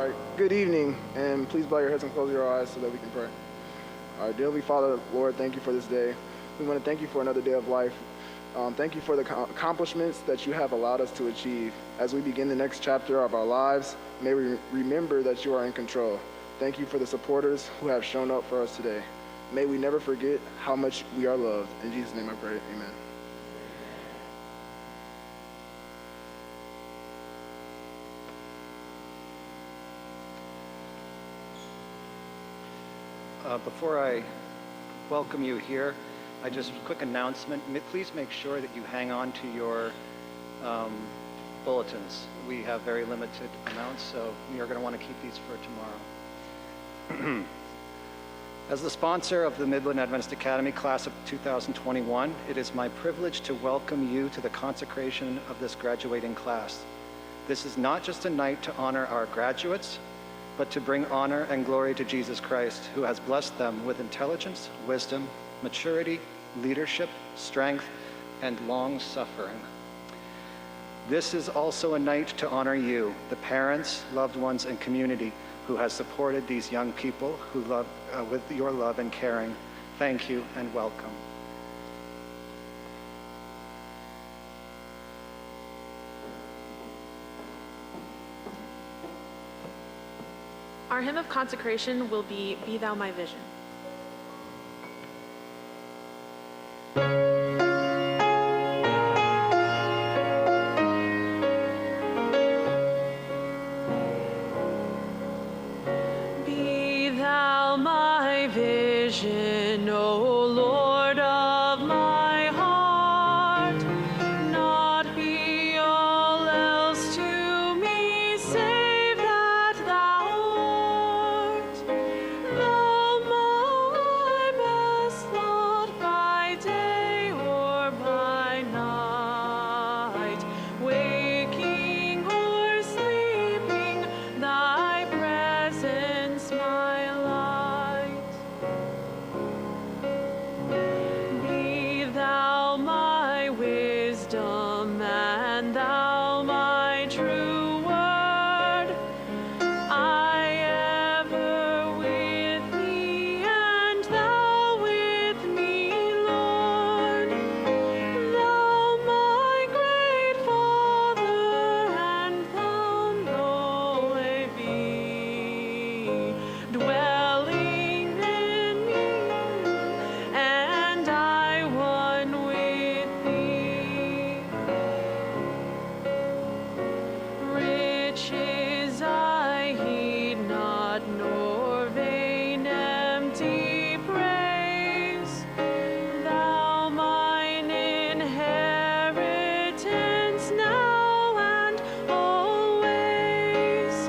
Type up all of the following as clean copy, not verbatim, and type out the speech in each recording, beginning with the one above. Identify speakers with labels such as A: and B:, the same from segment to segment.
A: All right, good evening, and please bow your heads and close your eyes so that we can pray. All right, dear Heavenly Father, Lord, thank you for this day. We want to thank you for another day of life. Thank you for the accomplishments that you have allowed us to achieve. As we begin the next chapter of our lives, may we remember that you are in control. Thank you for the supporters who have shown up for us today. May we never forget how much we are loved. In Jesus' name I pray, amen.
B: Before I welcome you here, just a quick announcement. Please make sure that you hang on to your bulletins. We have very limited amounts, so we are going to want to keep these for tomorrow. As the sponsor of the Midland Adventist Academy class of 2021, it is my privilege to welcome you to the consecration of this graduating class. This is not just a night to honor our graduates, but to bring honor and glory to Jesus Christ, who has blessed them with intelligence, wisdom, maturity, leadership, strength, and long-suffering. This is also a night to honor you, the parents, loved ones, and community who has supported these young people who love with your love and caring. Thank you and welcome.
C: Our hymn of consecration will be "Be Thou My Vision." Be Thou my vision, O Lord of my heart, not be all else to me save that Thou art. Thou my best thought by day or by night, waking or sleeping, Thy presence my light. Be Thou my wisdom and Thou my true word. I ever with Thee and Thou with me, Lord. Thou my great Father and Thou knowest me, dwelling in me, and I one with Thee. Riches I heed not, nor vain empty praise. Thou mine inheritance now and always.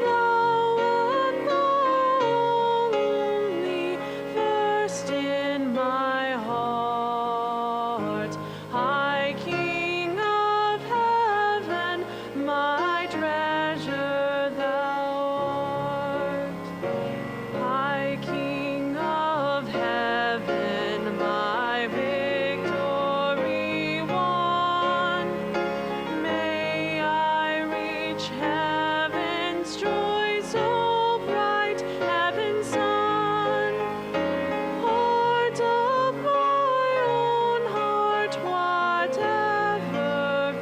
C: Thou and Thou only, first in my heart. High King of heaven, my treasure Thou art. High King of heaven, my victory won. May I reach heaven's joy, so bright, heaven's sun. Heart of my own heart, whatever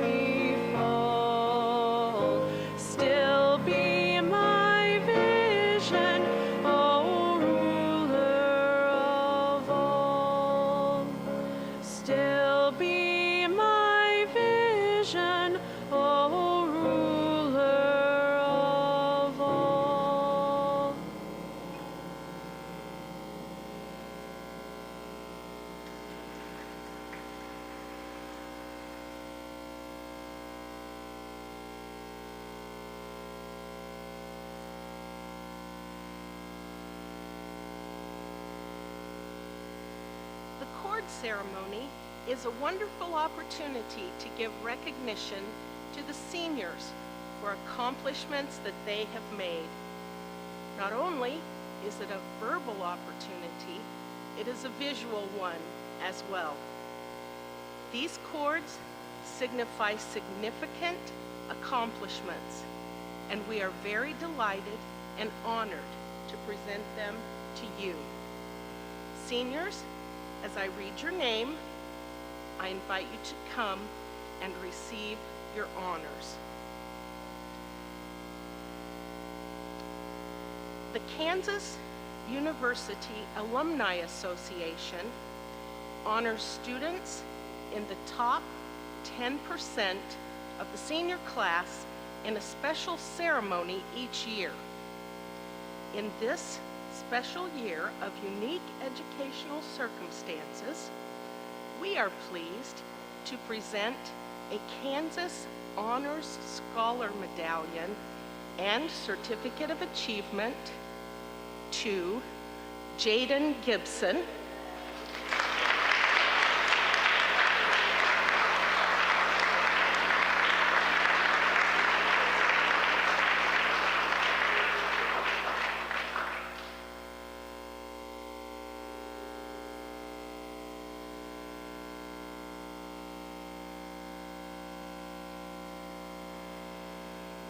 C: befall, still be my vision, O ruler of all. Still be my vision, O ruler of all.
D: The cord ceremony is a wonderful opportunity to give recognition to the seniors for accomplishments that they have made. Not only is it a verbal opportunity, it is a visual one as well. These cords signify significant accomplishments. and we are very delighted and honored to present them to you. Seniors, as I read your name, I invite you to come and receive your honors. The Kansas University Alumni Association honors students in the top 10% of the senior class in a special ceremony each year. In this special year of unique educational circumstances, we are pleased to present a Kansas Honors Scholar Medallion and Certificate of Achievement to Jaden Gibson,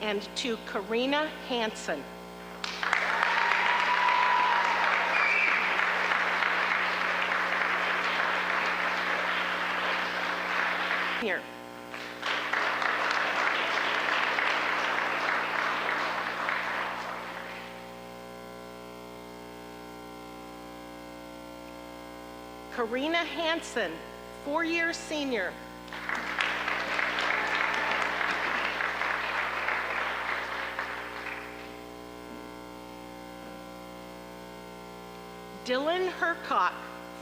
D: and to Karina Hansen. Here. Karina Hansen, 4-year senior. Dylan Hercock,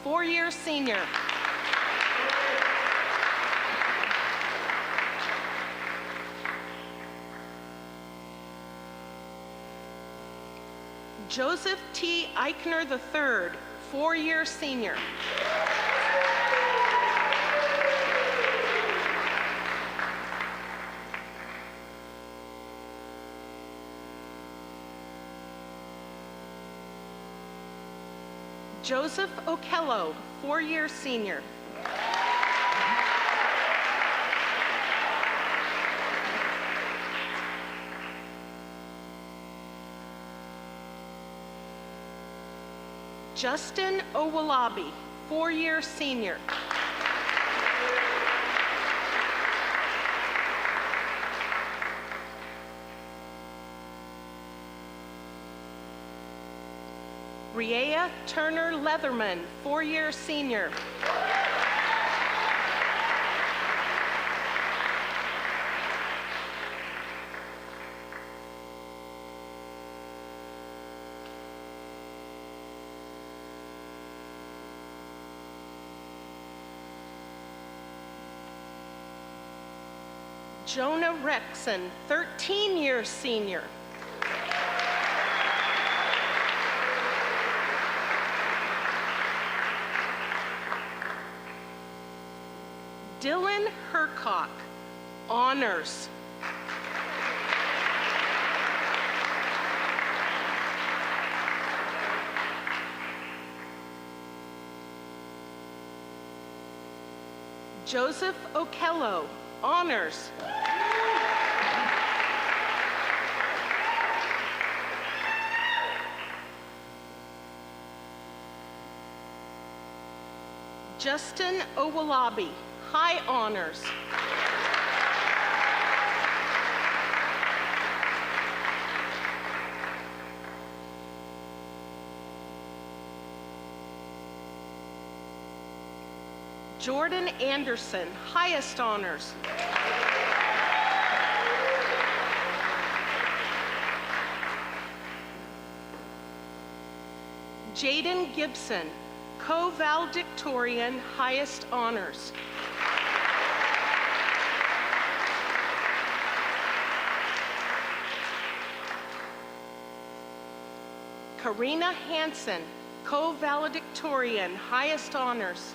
D: 4-year senior. Joseph T. Eichner III, 4-year senior. Joseph Okello, 4-year senior. Justin Owolabi, 4-year senior. Briea Turner Leatherman, 4-year senior. Jonah Rexon, 13-year senior. Dylan Hercock, honors. Joseph Okello, honors. Justin Owolabi, high honors. Jordan Anderson, highest honors. Jaden Gibson, co-valedictorian, highest honors. Karina Hansen, co-valedictorian, highest honors.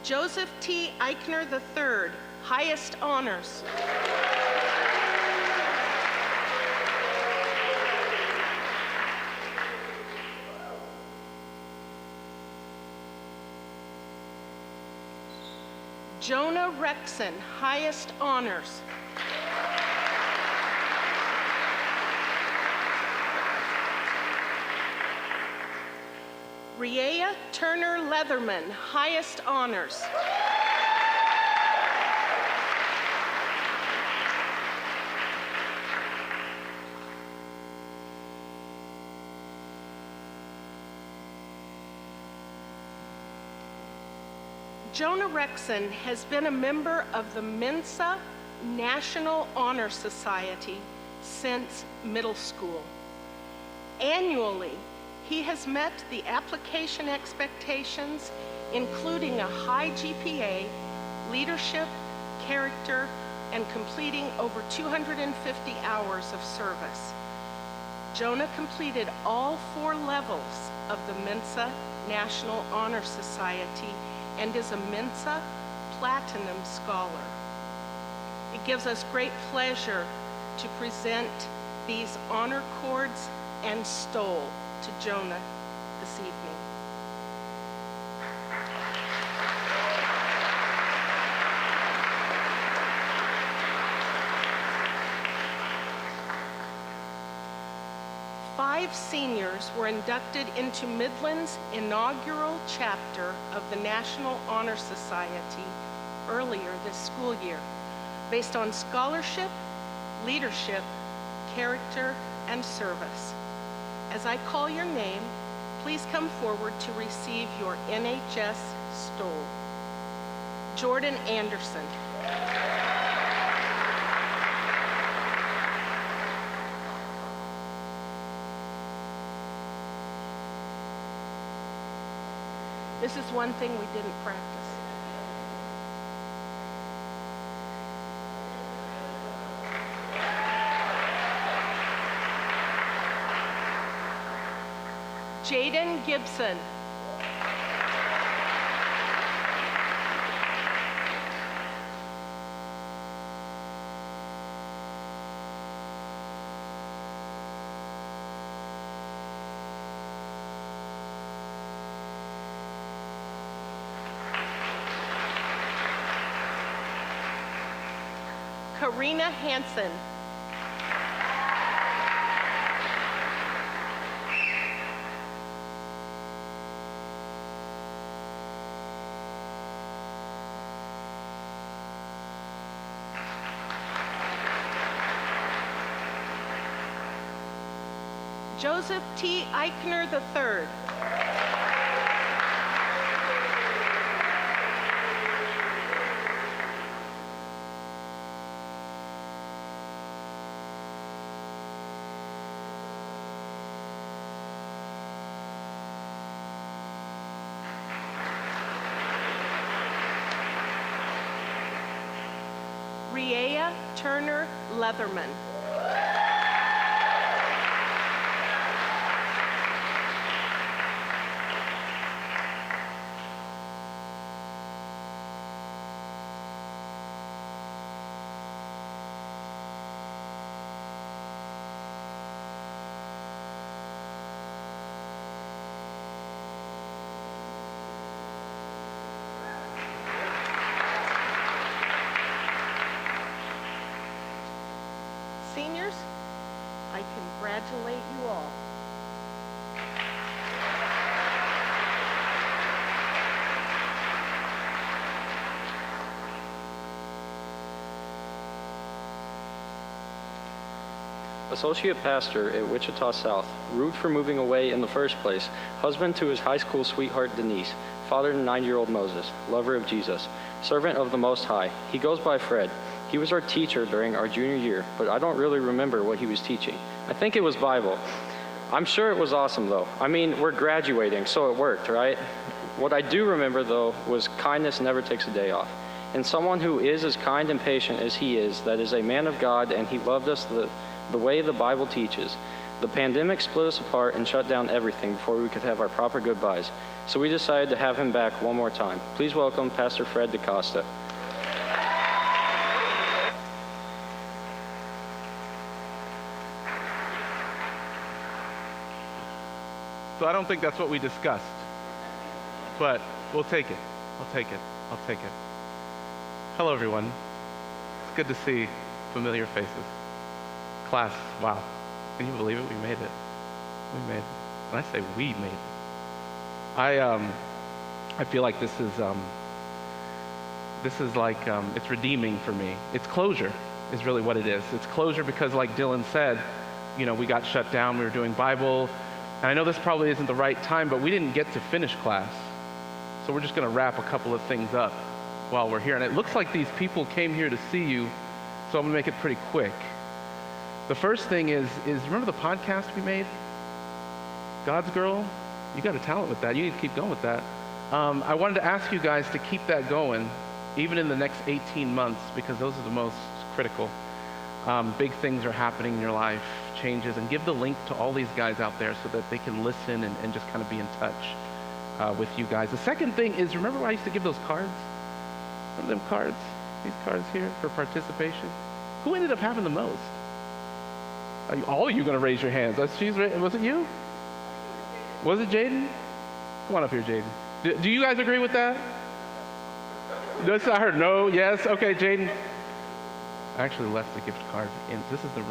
D: Joseph T. Eichner III, highest honors. Jonah Rexon, highest honors. Rhea Turner Leatherman, highest honors. Jonah Rexon has been a member of the Mensa National Honor Society since middle school. Annually, he has met the application expectations, including a high GPA, leadership, character, and completing over 250 hours of service. Jonah completed all 4 levels of the Mensa National Honor Society and is a Mensa Platinum Scholar. It gives us great pleasure to present these honor cords and stole to Jonah this evening. Five seniors were inducted into Midland's inaugural chapter of the National Honor Society earlier this school year, based on scholarship, leadership, character, and service. As I call your name, please come forward to receive your NHS stole. Jordan Anderson. This is one thing we didn't practice. Jaden Gibson. Karina Hansen. Joseph T. Eichner III. Rhea Turner Leatherman. Seniors, I congratulate you all.
E: Associate Pastor at Wichita South, rude for moving away in the first place, husband to his high school sweetheart Denise, father to 9-year-old Moses, lover of Jesus, servant of the Most High. He goes by Fred. He was our teacher during our junior year, but I don't really remember what he was teaching. I think it was Bible. I'm sure it was awesome though. I mean, we're graduating, so it worked, right? What I do remember though was kindness never takes a day off. And someone who is as kind and patient as he is, that is a man of God, and he loved us the way the Bible teaches. The pandemic split us apart and shut down everything before we could have our proper goodbyes. So we decided to have him back one more time. Please welcome Pastor Fred DaCosta.
F: So I don't think that's what we discussed, but we'll take it. I'll take it. Hello, everyone. It's good to see familiar faces. Class, wow. Can you believe it? We made it. We made it. When I say we made it, I feel like this is like, it's redeeming for me. It's closure is really what it is. It's closure because, like Dylan said, we got shut down. We were doing Bible. And I know this probably isn't the right time, but we didn't get to finish class. So we're just going to wrap a couple of things up while we're here. And it looks like these people came here to see you, so I'm going to make it pretty quick. The first thing is remember the podcast we made? God's Girl? You got a talent with that. You need to keep going with that. I wanted to ask you guys to keep that going, even in the next 18 months, because those are the most critical. Big things are happening in your life, changes, and give the link to all these guys out there so that they can listen and just kind of be in touch with you guys. The second thing is, remember when I used to give those cards? Remember them cards? These cards here for participation? Who ended up having the most? All of you going to raise your hands. Was it you? Was it Jaden? Come on up here, Jaden. Do you guys agree with that? Yes, I heard no, yes. Okay, Jaden. I actually left the gift card in. This is the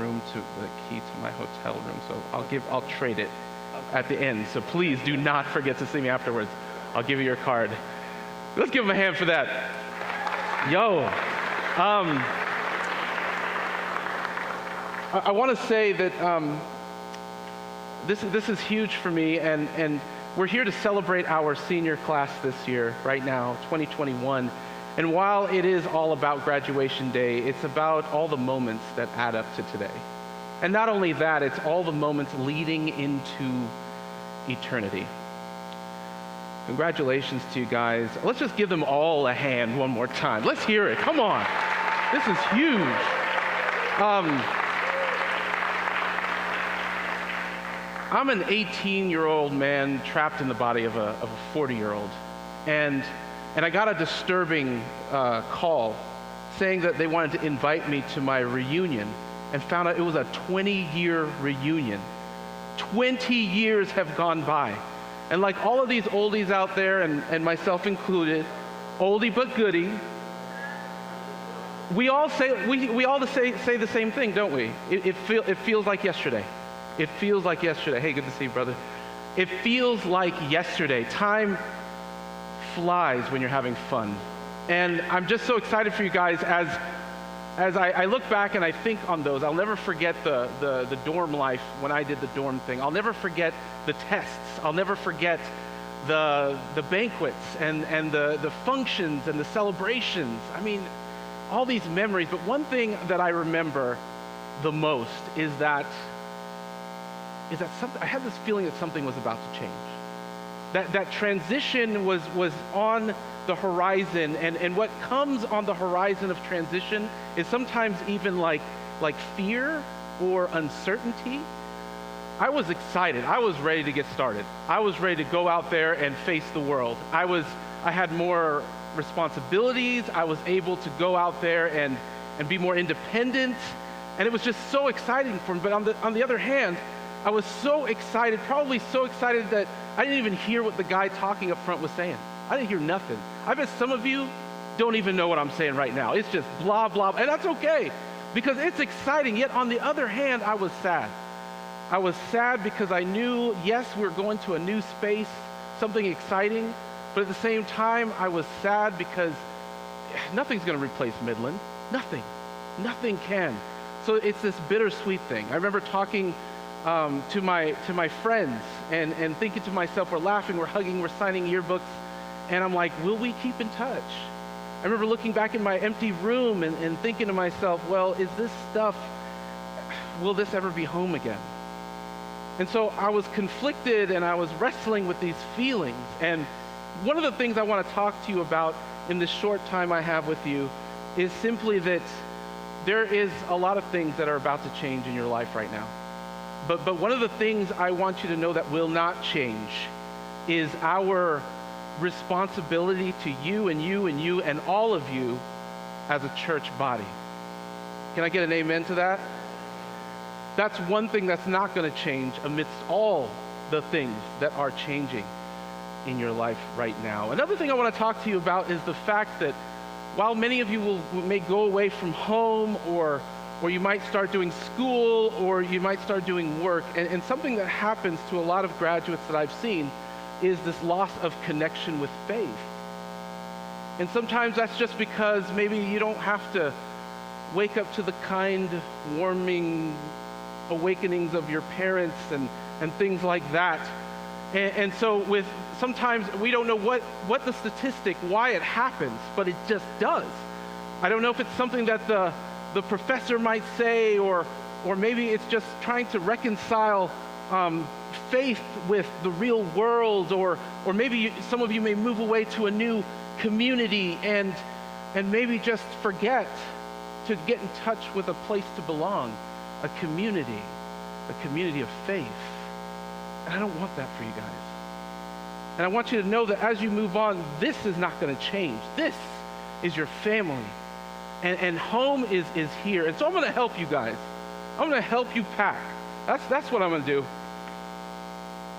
F: key to my hotel room, so I'll trade it at the end. So please do not forget to see me afterwards. I'll give you your card. Let's give him a hand for that. Yo. I want to say that this is huge for me, and we're here to celebrate our senior class this year, right now, 2021. And while it is all about graduation day, it's about all the moments that add up to today. And not only that, it's all the moments leading into eternity. Congratulations to you guys. Let's just give them all a hand one more time. Let's hear it. Come on. This is huge. I'm an 18-year-old man trapped in the body of a 40-year-old. And I got a disturbing call saying that they wanted to invite me to my reunion, and found out it was a 20-year reunion. 20 years have gone by. And like all of these oldies out there, and myself included, oldie but goodie, we all say the same thing, don't we? It feels like yesterday. It feels like yesterday. Hey, good to see you, brother. It feels like yesterday. Time flies when you're having fun. And I'm just so excited for you guys as I look back and I think on those. I'll never forget the dorm life when I did the dorm thing. I'll never forget the tests. I'll never forget the banquets and the functions and the celebrations. I mean, all these memories. But one thing that I remember the most is that I had this feeling that something was about to change. That transition was on the horizon, and what comes on the horizon of transition is sometimes even like fear or uncertainty. I was excited. I was ready to get started. I was ready to go out there and face the world. I had more responsibilities. I was able to go out there and be more independent, and it was just so exciting for me. But on the other hand, I was so excited, probably so excited that I didn't even hear what the guy talking up front was saying. I didn't hear nothing. I bet some of you don't even know what I'm saying right now. It's just blah, blah, and that's okay because it's exciting. Yet on the other hand, I was sad. I was sad because I knew, yes, we were going to a new space, something exciting, but at the same time, I was sad because nothing's going to replace Midland. Nothing. Nothing can. So it's this bittersweet thing. I remember talking to my friends and thinking to myself, we're laughing, we're hugging, we're signing yearbooks, and I'm like, will we keep in touch? I remember looking back in my empty room and thinking to myself, well, is this stuff, will this ever be home again? And so I was conflicted and I was wrestling with these feelings. And one of the things I want to talk to you about in this short time I have with you is simply that there is a lot of things that are about to change in your life right now. But one of the things I want you to know that will not change is our responsibility to you and you and you and all of you as a church body. Can I get an amen to that? That's one thing that's not going to change amidst all the things that are changing in your life right now. Another thing I want to talk to you about is the fact that while many of you may go away from home, or you might start doing school, or you might start doing work, and something that happens to a lot of graduates that I've seen is this loss of connection with faith. And sometimes that's just because maybe you don't have to wake up to the kind, warming awakenings of your parents and things like that. And so sometimes we don't know what the statistic, why it happens, but it just does. I don't know if it's something that the professor might say, or maybe it's just trying to reconcile faith with the real world, or maybe some of you may move away to a new community and maybe just forget to get in touch with a place to belong, a community of faith. And I don't want that for you guys. And I want you to know that as you move on, this is not going to change. This is your family. And home is here. And so I'm going to help you guys. I'm going to help you pack. That's what I'm going to do.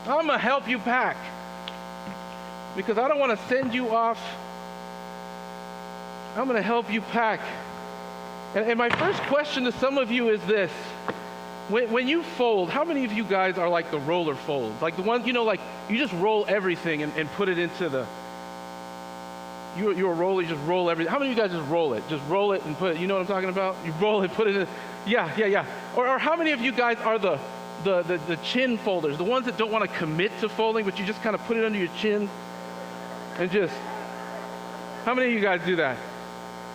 F: I'm going to help you pack. Because I don't want to send you off. I'm going to help you pack. And my first question to some of you is this. When you fold, how many of you guys are like the roller folds? Like the ones, like you just roll everything and put it into the... You're a roller, you just roll everything. How many of you guys just roll it? Just roll it and put it, you know what I'm talking about? You roll it, put it in... Yeah. Or how many of you guys are the chin folders, the ones that don't want to commit to folding, but you just kind of put it under your chin and just... How many of you guys do that?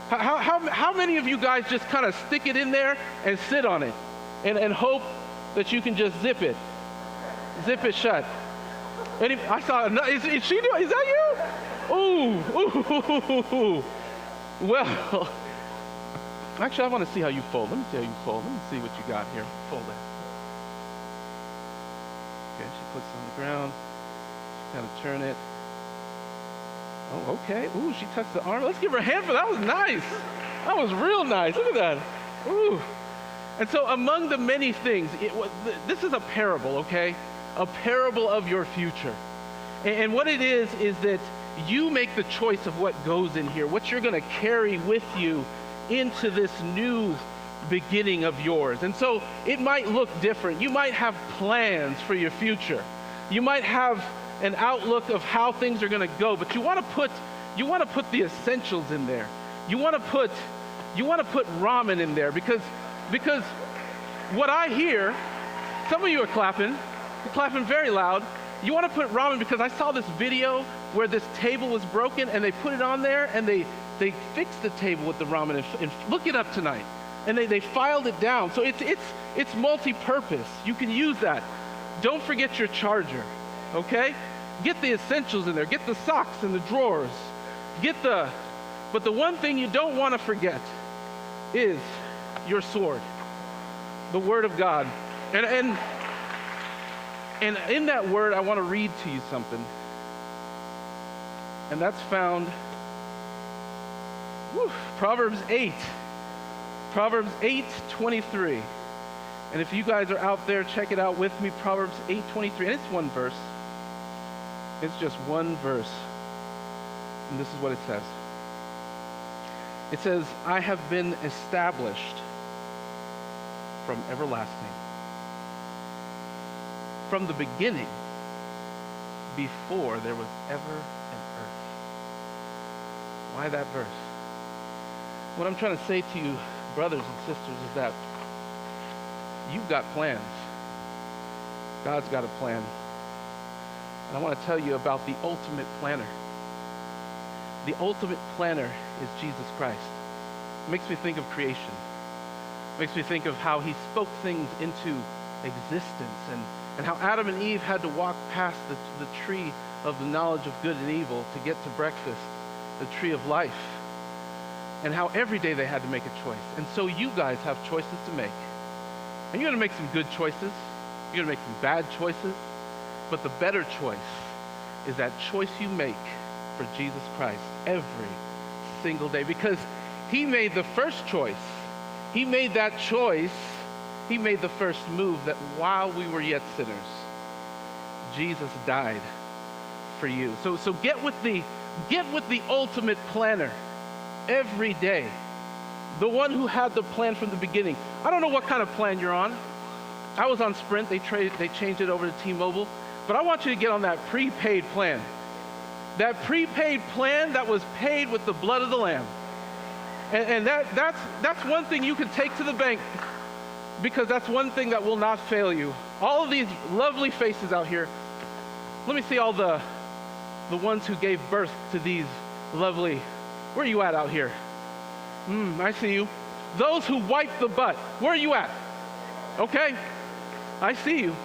F: How many of you guys just kind of stick it in there and sit on it and hope that you can just zip it shut? I saw, is she doing, is that you? Ooh. Well, actually I want to see how you fold. Let me see how you fold. Let me see what you got here. Fold that. Okay, she puts it on the ground. She kind of turn it. Oh, okay. Ooh, she touched the arm. Let's give her a hand for that. That was nice. That was real nice. Look at that. Ooh. And so among the many things, this is a parable, okay? A parable of your future. And what it is that you make the choice of what goes in here, what you're going to carry with you into this new beginning of yours. And so it might look different. You might have plans for your future. You might have an outlook of how things are going to go, but you want to put the essentials in there. You want to put ramen in there because what I hear, some of you are clapping. You're clapping very loud. You want to put ramen because I saw this video where this table was broken and they put it on there and they fixed the table with the ramen and look it up tonight. And they filed it down. So it's multi-purpose. You can use that. Don't forget your charger, okay? Get the essentials in there. Get the socks in the drawers. But the one thing you don't want to forget is your sword, the Word of God. And in that word, I want to read to you something. And that's found, Proverbs 8. Proverbs 8:23. And if you guys are out there, check it out with me, Proverbs 8:23. And it's one verse. It's just one verse. And this is what it says. It says, I have been established from everlasting, from the beginning, before there was ever an earth. Why that verse? What I'm trying to say to you, brothers and sisters, is that you've got plans. God's got a plan. And I want to tell you about the ultimate planner. The ultimate planner is Jesus Christ. It makes me think of creation. It makes me think of how he spoke things into existence and how Adam and Eve had to walk past the tree of the knowledge of good and evil to get to breakfast, the tree of life, and how every day they had to make a choice. And so you guys have choices to make. And you're going to make some good choices. You're going to make some bad choices. But the better choice is that choice you make for Jesus Christ every single day. Because he made the first choice. He made that choice. He made the first move that while we were yet sinners, Jesus died for you. So get with the ultimate planner. every day. The one who had the plan from the beginning. I don't know what kind of plan you're on. I was on Sprint. They changed it over to T-Mobile. But I want you to get on that prepaid plan. That prepaid plan that was paid with the blood of the Lamb. And that's one thing you can take to the bank, because that's one thing that will not fail you. All of these lovely faces out here. Let me see all the ones who gave birth to these lovely. Where are you at out here? I see you. Those who wiped the butt. Where are you at? Okay, I see you.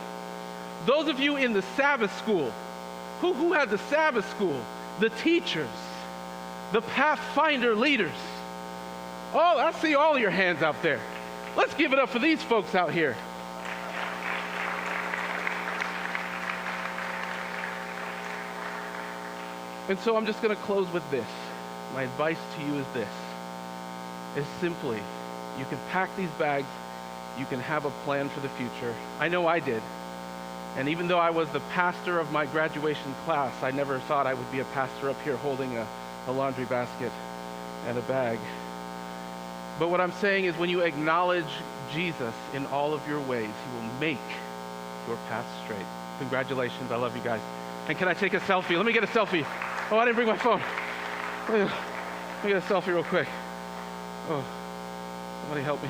F: Those of you in the Sabbath school. Who had the Sabbath school? The teachers, the Pathfinder leaders. Oh, I see all your hands out there. Let's give it up for these folks out here. And so I'm just going to close with this. My advice to you is this. Is simply, you can pack these bags, you can have a plan for the future. I know I did. And even though I was the pastor of my graduation class, I never thought I would be a pastor up here holding a laundry basket and a bag. But what I'm saying is, when you acknowledge Jesus in all of your ways, he will make your path straight. Congratulations. I love you guys. And can I take a selfie? Let me get a selfie. Oh, I didn't bring my phone. Let me get a selfie real quick. Oh, somebody help me.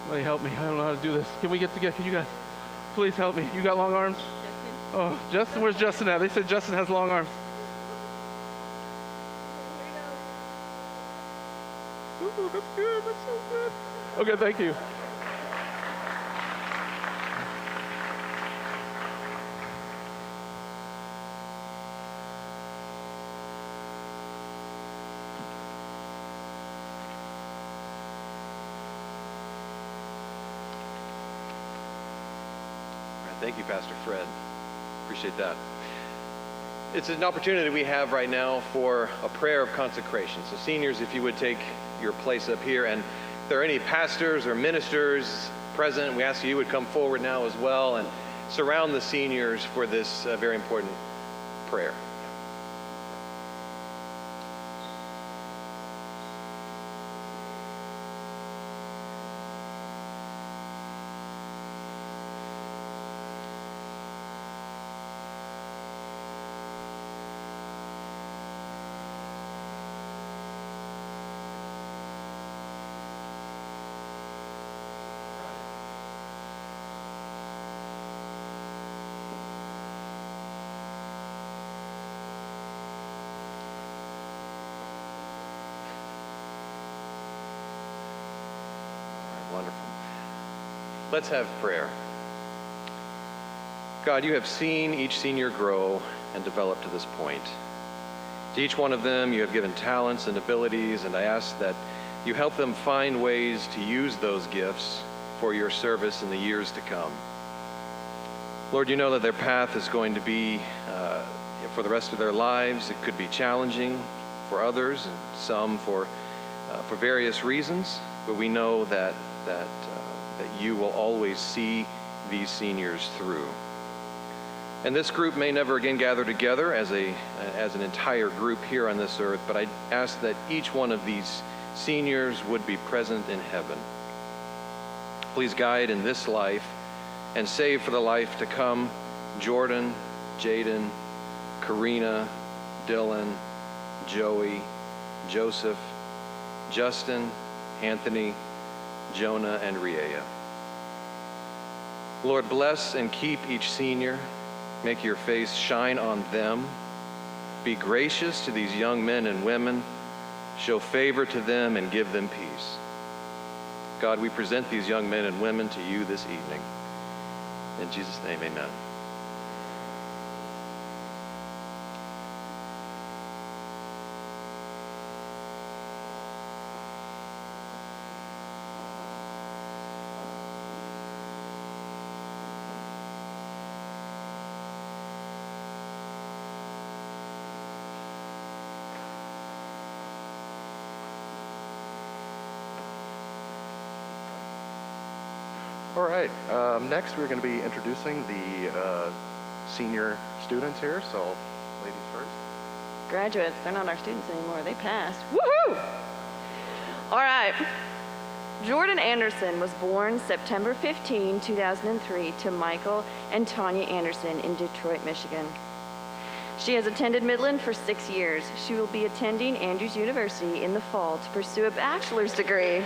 F: Somebody help me. I don't know how to do this. Can we get together? Can you guys please help me? You got long arms? Justin. Oh, Justin, where's Justin at? They said Justin has long arms. Ooh, that's good. That's so good. Okay, thank you.
G: Thank you, Pastor Fred. Appreciate that. It's an opportunity we have right now for a prayer of consecration. So seniors, if you would take your place up here, and if there are any pastors or ministers present, we ask you would come forward now as well and surround the seniors for this very important prayer. Wonderful. Let's have prayer. God, you have seen each senior grow and develop to this point. To each one of them, you have given talents and abilities, and I ask that you help them find ways to use those gifts for your service in the years to come. Lord, you know that their path is going to be, for the rest of their lives, it could be challenging for others, and some for various reasons, but we know that you will always see these seniors through. And this group may never again gather together as an entire group here on this earth, but I ask that each one of these seniors would be present in heaven. Please guide in this life and save for the life to come Jordan, Jaden, Karina, Dylan, Joey, Joseph, Justin, Anthony, Jonah, and Riea. Lord, bless and keep each senior. Make your face shine on them. Be gracious to these young men and women. Show favor to them and give them peace. God, we present these young men and women to you this evening. In Jesus' name, amen.
H: All right, next we're going to be introducing the senior students here, so ladies first.
I: graduates. They're not our students anymore. They passed. Woohoo! All right. Jordan Anderson was born September 15, 2003 to Michael and Tanya Anderson in Detroit, Michigan. She has attended Midland for 6 years. She will be attending Andrews University in the fall to pursue a bachelor's degree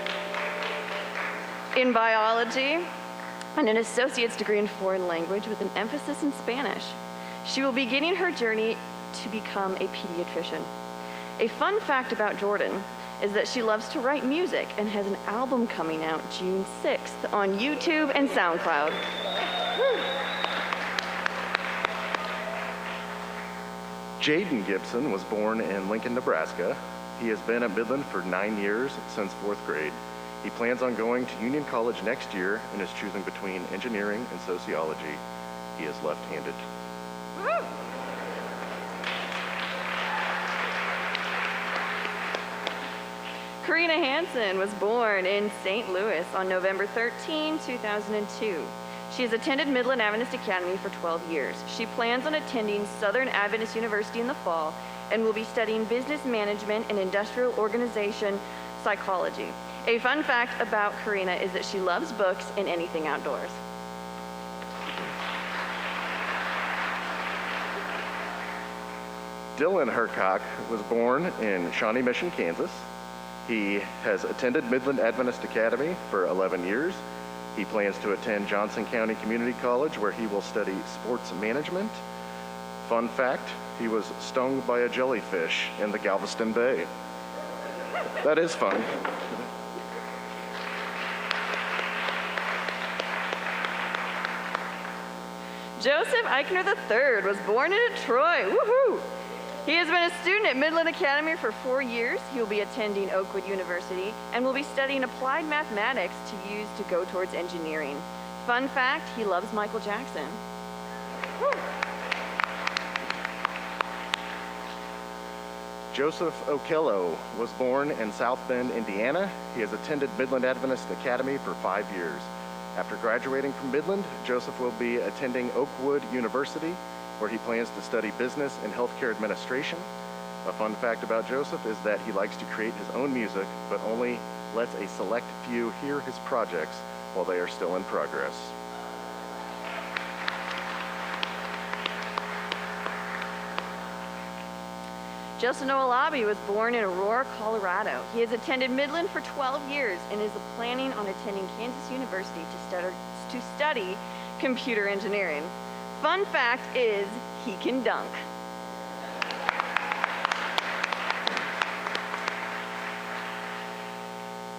I: in biology and an associate's degree in foreign language with an emphasis in Spanish. She will be beginning her journey to become a pediatrician. A fun fact about Jordan is that she loves to write music and has an album coming out June 6th on YouTube and SoundCloud.
H: Jaden Gibson was born in Lincoln, Nebraska. He has been at Midland for 9 years since 4th grade. He plans on going to Union College next year and is choosing between engineering and sociology. He is left-handed.
I: Karina Hansen was born in St. Louis on November 13, 2002. She has attended Midland Adventist Academy for 12 years. She plans on attending Southern Adventist University in the fall and will be studying business management and industrial organization psychology. A fun fact about Karina is that she loves books and anything outdoors.
H: Dylan Hercock was born in Shawnee Mission, Kansas. He has attended Midland Adventist Academy for 11 years. He plans to attend Johnson County Community College, where he will study sports management. Fun fact, he was stung by a jellyfish in the Galveston Bay. That is fun.
I: Joseph Eichner III was born in Detroit. Woohoo! He has been a student at Midland Academy for 4 years. He will be attending Oakwood University and will be studying applied mathematics to use to go towards engineering. Fun fact, he loves Michael Jackson. Woo.
H: Joseph Okello was born in South Bend, Indiana. He has attended Midland Adventist Academy for 5 years. After graduating from Midland, Joseph will be attending Oakwood University, where he plans to study business and healthcare administration. A fun fact about Joseph is that he likes to create his own music, but only lets a select few hear his projects while they are still in progress.
I: Justin Olabi was born in Aurora, Colorado. He has attended Midland for 12 years and is planning on attending Kansas University to study computer engineering. Fun fact is, he can dunk.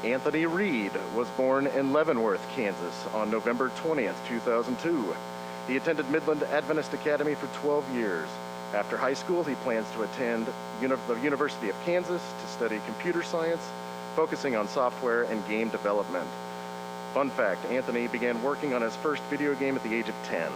H: Anthony Reed was born in Leavenworth, Kansas on November 20th, 2002. He attended Midland Adventist Academy for 12 years. After high school, he plans to attend the University of Kansas to study computer science, focusing on software and game development. Fun fact, Anthony began working on his first video game at the age of 10.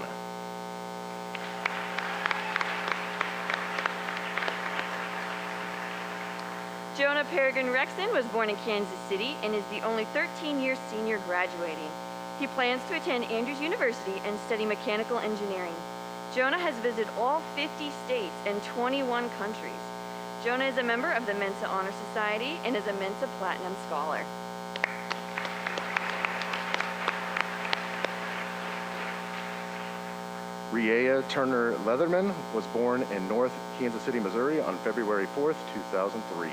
I: Jonah Peregrine Rexon was born in Kansas City and is the only 13-year senior graduating. He plans to attend Andrews University and study mechanical engineering. Jonah has visited all 50 states and 21 countries. Jonah is a member of the Mensa Honor Society and is a Mensa Platinum Scholar.
H: Rhea Turner Leatherman was born in North Kansas City, Missouri on February 4th, 2003.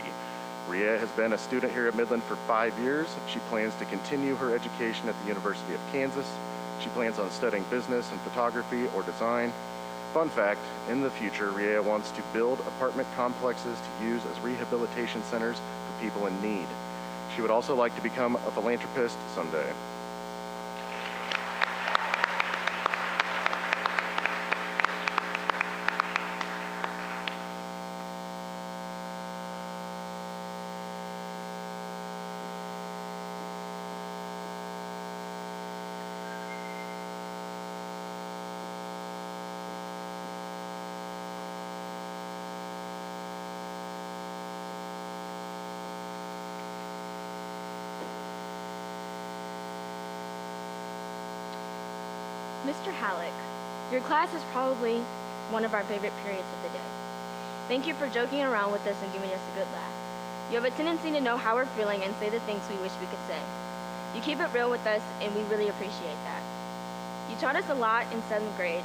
H: Rhea has been a student here at Midland for 5 years. She plans to continue her education at the University of Kansas. She plans on studying business and photography or design. Fun fact, in the future, Rhea wants to build apartment complexes to use as rehabilitation centers for people in need. She would also like to become a philanthropist someday.
J: Mr. Halleck, your class is probably one of our favorite periods of the day. Thank you for joking around with us and giving us a good laugh. You have a tendency to know how we're feeling and say the things we wish we could say. You keep it real with us, and we really appreciate that. You taught us a lot in 7th grade,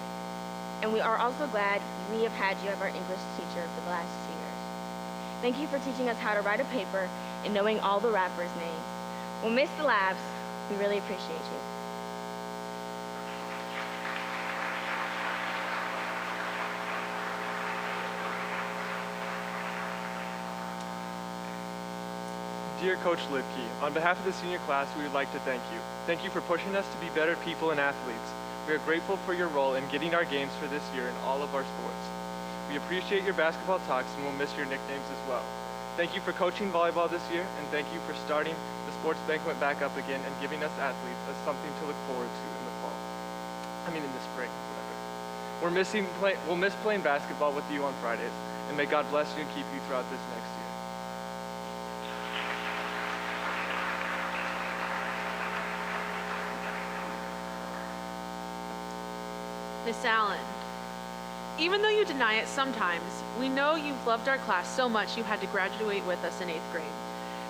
J: and we are also glad we have had you as our English teacher for the last 2 years. Thank you for teaching us how to write a paper and knowing all the rappers' names. We'll miss the laughs. We really appreciate you.
K: Dear Coach Lipke, on behalf of the senior class, we would like to thank you. Thank you for pushing us to be better people and athletes. We are grateful for your role in getting our games for this year in all of our sports. We appreciate your basketball talks and will miss your nicknames as well. Thank you for coaching volleyball this year, and thank you for starting the sports banquet back up again and giving us athletes as something to look forward to in the fall. In the spring, whatever. We'll miss playing basketball with you on Fridays, and may God bless you and keep you throughout this next year.
C: Miss Allen, even though you deny it sometimes, we know you've loved our class so much you had to graduate with us in 8th grade.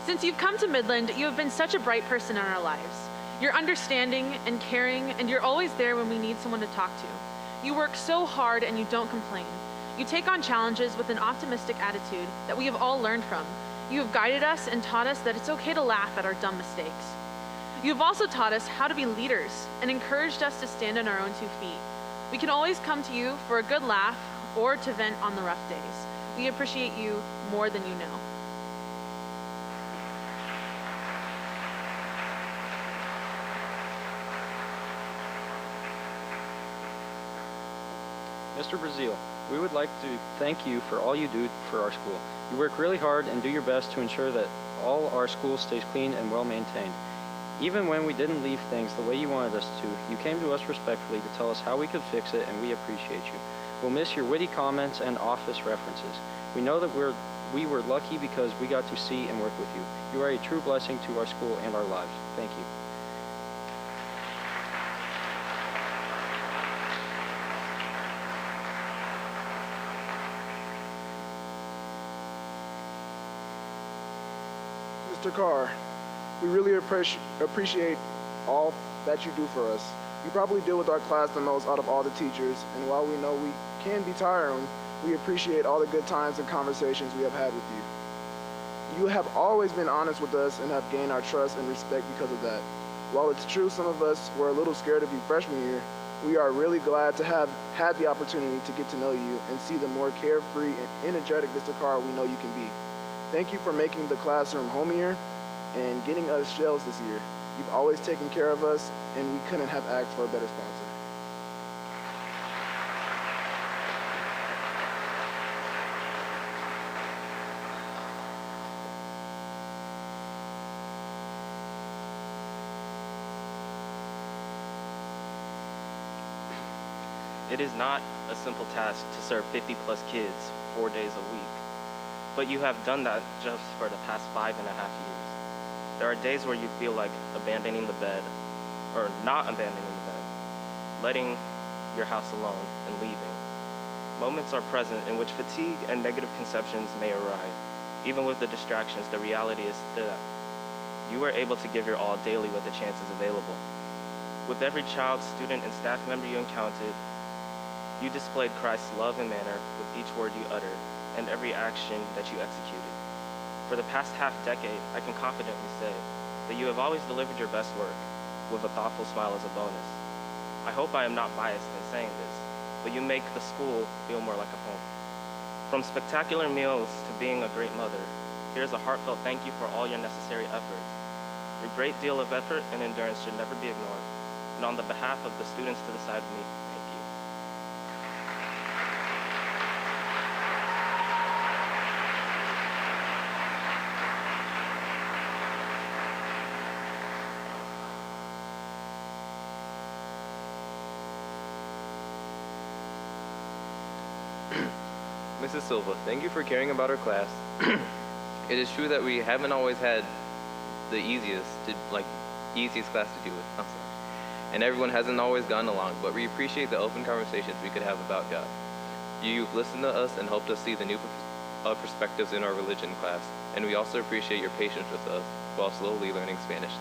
C: Since you've come to Midland, you have been such a bright person in our lives. You're understanding and caring, and you're always there when we need someone to talk to. You work so hard and you don't complain. You take on challenges with an optimistic attitude that we have all learned from. You have guided us and taught us that it's okay to laugh at our dumb mistakes. You have also taught us how to be leaders and encouraged us to stand on our own 2 feet. We can always come to you for a good laugh or to vent on the rough days. We appreciate you more than you know.
E: Mr. Brazil, we would like to thank you for all you do for our school. You work really hard and do your best to ensure that all our school stays clean and well maintained. Even when we didn't leave things the way you wanted us to, you came to us respectfully to tell us how we could fix it, and we appreciate you. We'll miss your witty comments and office references. We know that we were lucky because we got to see and work with you. You are a true blessing to our school and our lives. Thank you.
A: Mr. Carr, we really appreciate all that you do for us. You probably deal with our class the most out of all the teachers, and while we know we can be tiring, we appreciate all the good times and conversations we have had with you. You have always been honest with us and have gained our trust and respect because of that. While it's true some of us were a little scared of you freshman year, we are really glad to have had the opportunity to get to know you and see the more carefree and energetic Mr. Carr we know you can be. Thank you for making the classroom homier and getting us shells this year. You've always taken care of us, and we couldn't have asked for a better sponsor.
L: It is not a simple task to serve 50+ kids 4 days a week, but you have done that just for the past 5.5 years. There are days where you feel like abandoning the bed, or not abandoning the bed, letting your house alone and leaving. Moments are present in which fatigue and negative conceptions may arise. Even with the distractions, the reality is that you are able to give your all daily with the chances available. With every child, student, and staff member you encountered, you displayed Christ's love and manner with each word you uttered and every action that you executed. For the past half-decade, I can confidently say that you have always delivered your best work with a thoughtful smile as a bonus. I hope I am not biased in saying this, but you make the school feel more like a home. From spectacular meals to being a great mother, here's a heartfelt thank you for all your necessary efforts. Your great deal of effort and endurance should never be ignored. And on the behalf of the students to the side of me, thank you.
M: Mrs. Silva, thank you for caring about our class. It is true that we haven't always had the easiest class to deal with. I'm sorry. And everyone hasn't always gotten along, but we appreciate the open conversations we could have about God. You've listened to us and helped us see the new perspectives in our religion class, and we also appreciate your patience with us while slowly learning Spanish.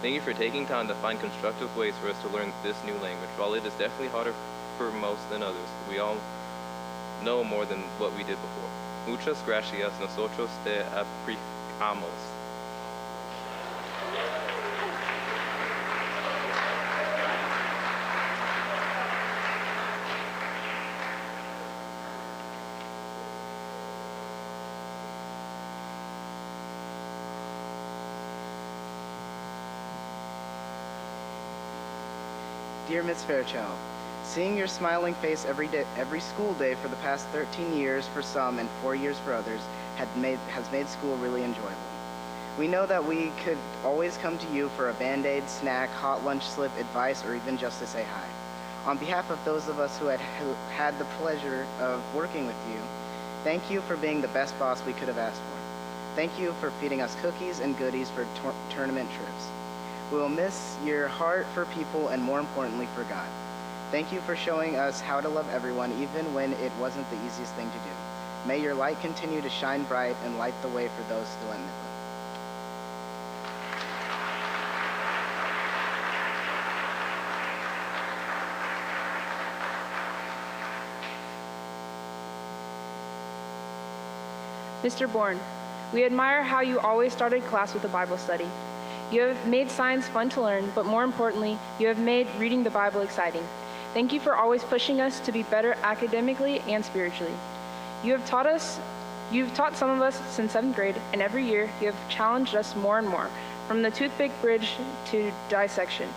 M: Thank you for taking time to find constructive ways for us to learn this new language. While it is definitely harder for most than others, we all know more than what we did before. Muchas gracias, nosotros te apreciamos.
N: Dear Ms. Fairchild, seeing your smiling face every school day for the past 13 years for some and 4 years for others has made school really enjoyable. We know that we could always come to you for a Band-Aid, snack, hot lunch slip, advice, or even just to say hi. On behalf of those of us who had the pleasure of working with you, thank you for being the best boss we could have asked for. Thank you for feeding us cookies and goodies for tournament trips. We will miss your heart for people and, more importantly, for God. Thank you for showing us how to love everyone even when it wasn't the easiest thing to do. May your light continue to shine bright and light the way for those still in Midland.
O: Mr. Bourne, we admire how you always started class with a Bible study. You have made science fun to learn, but more importantly, you have made reading the Bible exciting. Thank you for always pushing us to be better academically and spiritually. You've taught some of us since 7th grade, and every year you have challenged us more and more, from the toothpick bridge to dissection.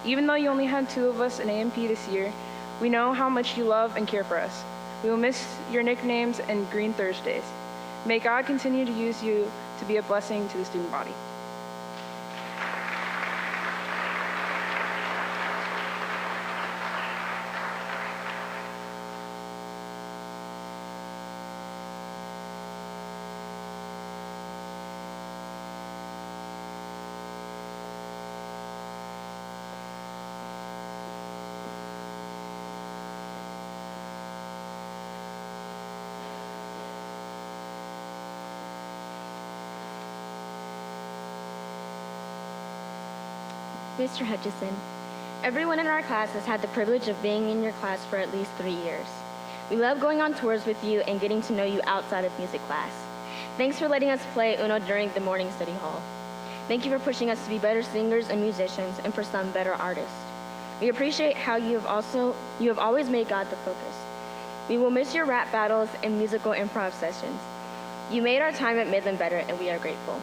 O: Even though you only had 2 of us in AMP this year, we know how much you love and care for us. We will miss your nicknames and Green Thursdays. May God continue to use you to be a blessing to the student body.
J: Mr. Hutchison, everyone in our class has had the privilege of being in your class for at least 3 years. We love going on tours with you and getting to know you outside of music class. Thanks for letting us play Uno during the morning study hall. Thank you for pushing us to be better singers and musicians, and for some, better artists. We appreciate how you have always made God the focus. We will miss your rap battles and musical improv sessions. You made our time at Midland better, and we are grateful.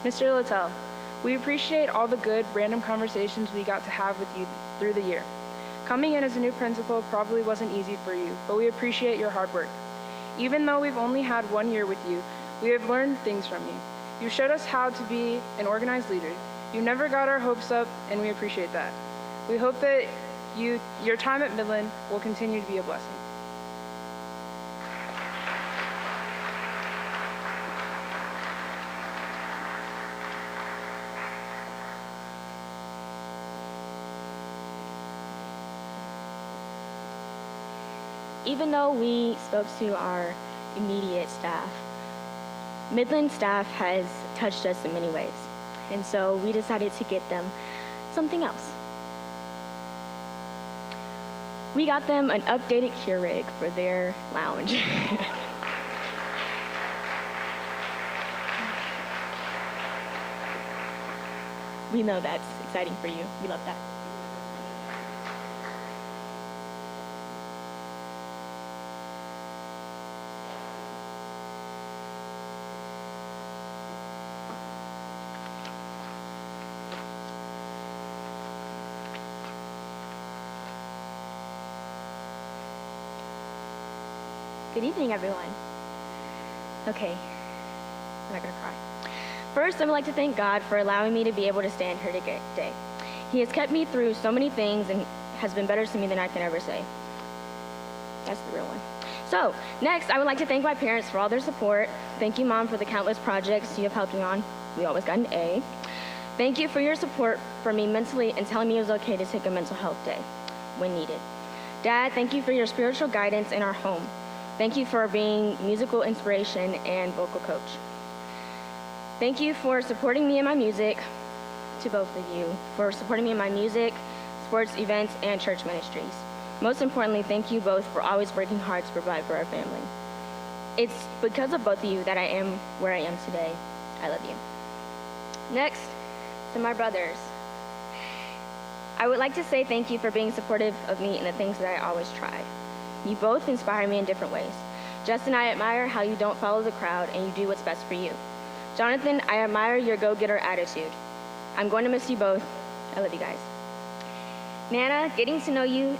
O: Mr. Littell, we appreciate all the good, random conversations we got to have with you through the year. Coming in as a new principal probably wasn't easy for you, but we appreciate your hard work. Even though we've only had 1 year with you, we have learned things from you. You showed us how to be an organized leader. You never got our hopes up, and we appreciate that. We hope that your time at Midland will continue to be a blessing.
J: Even though we spoke to our immediate staff, Midland staff has touched us in many ways, and so we decided to get them something else. We got them an updated Keurig for their lounge. We know that's exciting for you. We love that. Good evening, everyone. Okay, I'm not gonna cry. First, I would like to thank God for allowing me to be able to stand here today. He has kept me through so many things and has been better to me than I can ever say. That's the real one. So, next, I would like to thank my parents for all their support. Thank you, Mom, for the countless projects you have helped me on. We always got an A. Thank you for your support for me mentally and telling me it was okay to take a mental health day when needed. Dad, thank you for your spiritual guidance in our home. Thank you for being musical inspiration and vocal coach. Thank you for supporting me in my music, to both of you, for supporting me in my music, sports events, and church ministries. Most importantly, thank you both for always working hard to provide for our family. It's because of both of you that I am where I am today. I love you. Next, to my brothers. I would like to say thank you for being supportive of me in the things that I always try. You both inspire me in different ways. Justin, I admire how you don't follow the crowd and you do what's best for you. Jonathan, I admire your go-getter attitude. I'm going to miss you both. I love you guys. Nana, getting to know you,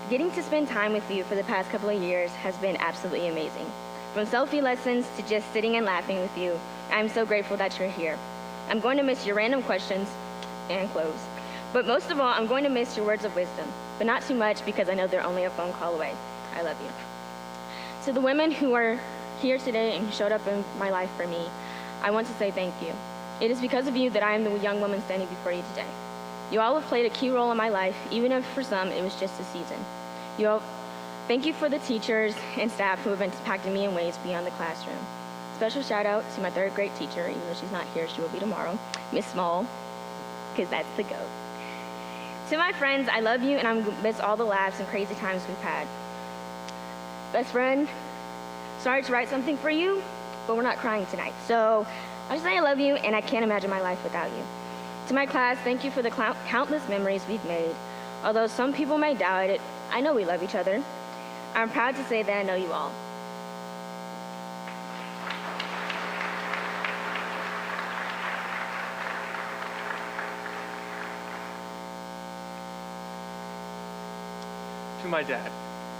J: getting to spend time with you for the past couple of years has been absolutely amazing. From selfie lessons to just sitting and laughing with you, I'm so grateful that you're here. I'm going to miss your random questions and clothes. But most of all, I'm going to miss your words of wisdom, but not too much because I know they're only a phone call away. I love you. To the women who are here today and who showed up in my life for me, I want to say thank you. It is because of you that I am the young woman standing before you today. You all have played a key role in my life, even if for some it was just a season. Thank you for the teachers and staff who have impacted me in ways beyond the classroom. Special shout out to my third grade teacher, even though she's not here, she will be tomorrow, Miss Small, because that's the GOAT. To my friends, I love you and I miss all the laughs and crazy times we've had. Best friend, sorry to write something for you, but we're not crying tonight. So I'll just say I love you and I can't imagine my life without you. To my class, thank you for the countless memories we've made. Although some people may doubt it, I know we love each other. I'm proud to say that I know you all.
K: To my dad.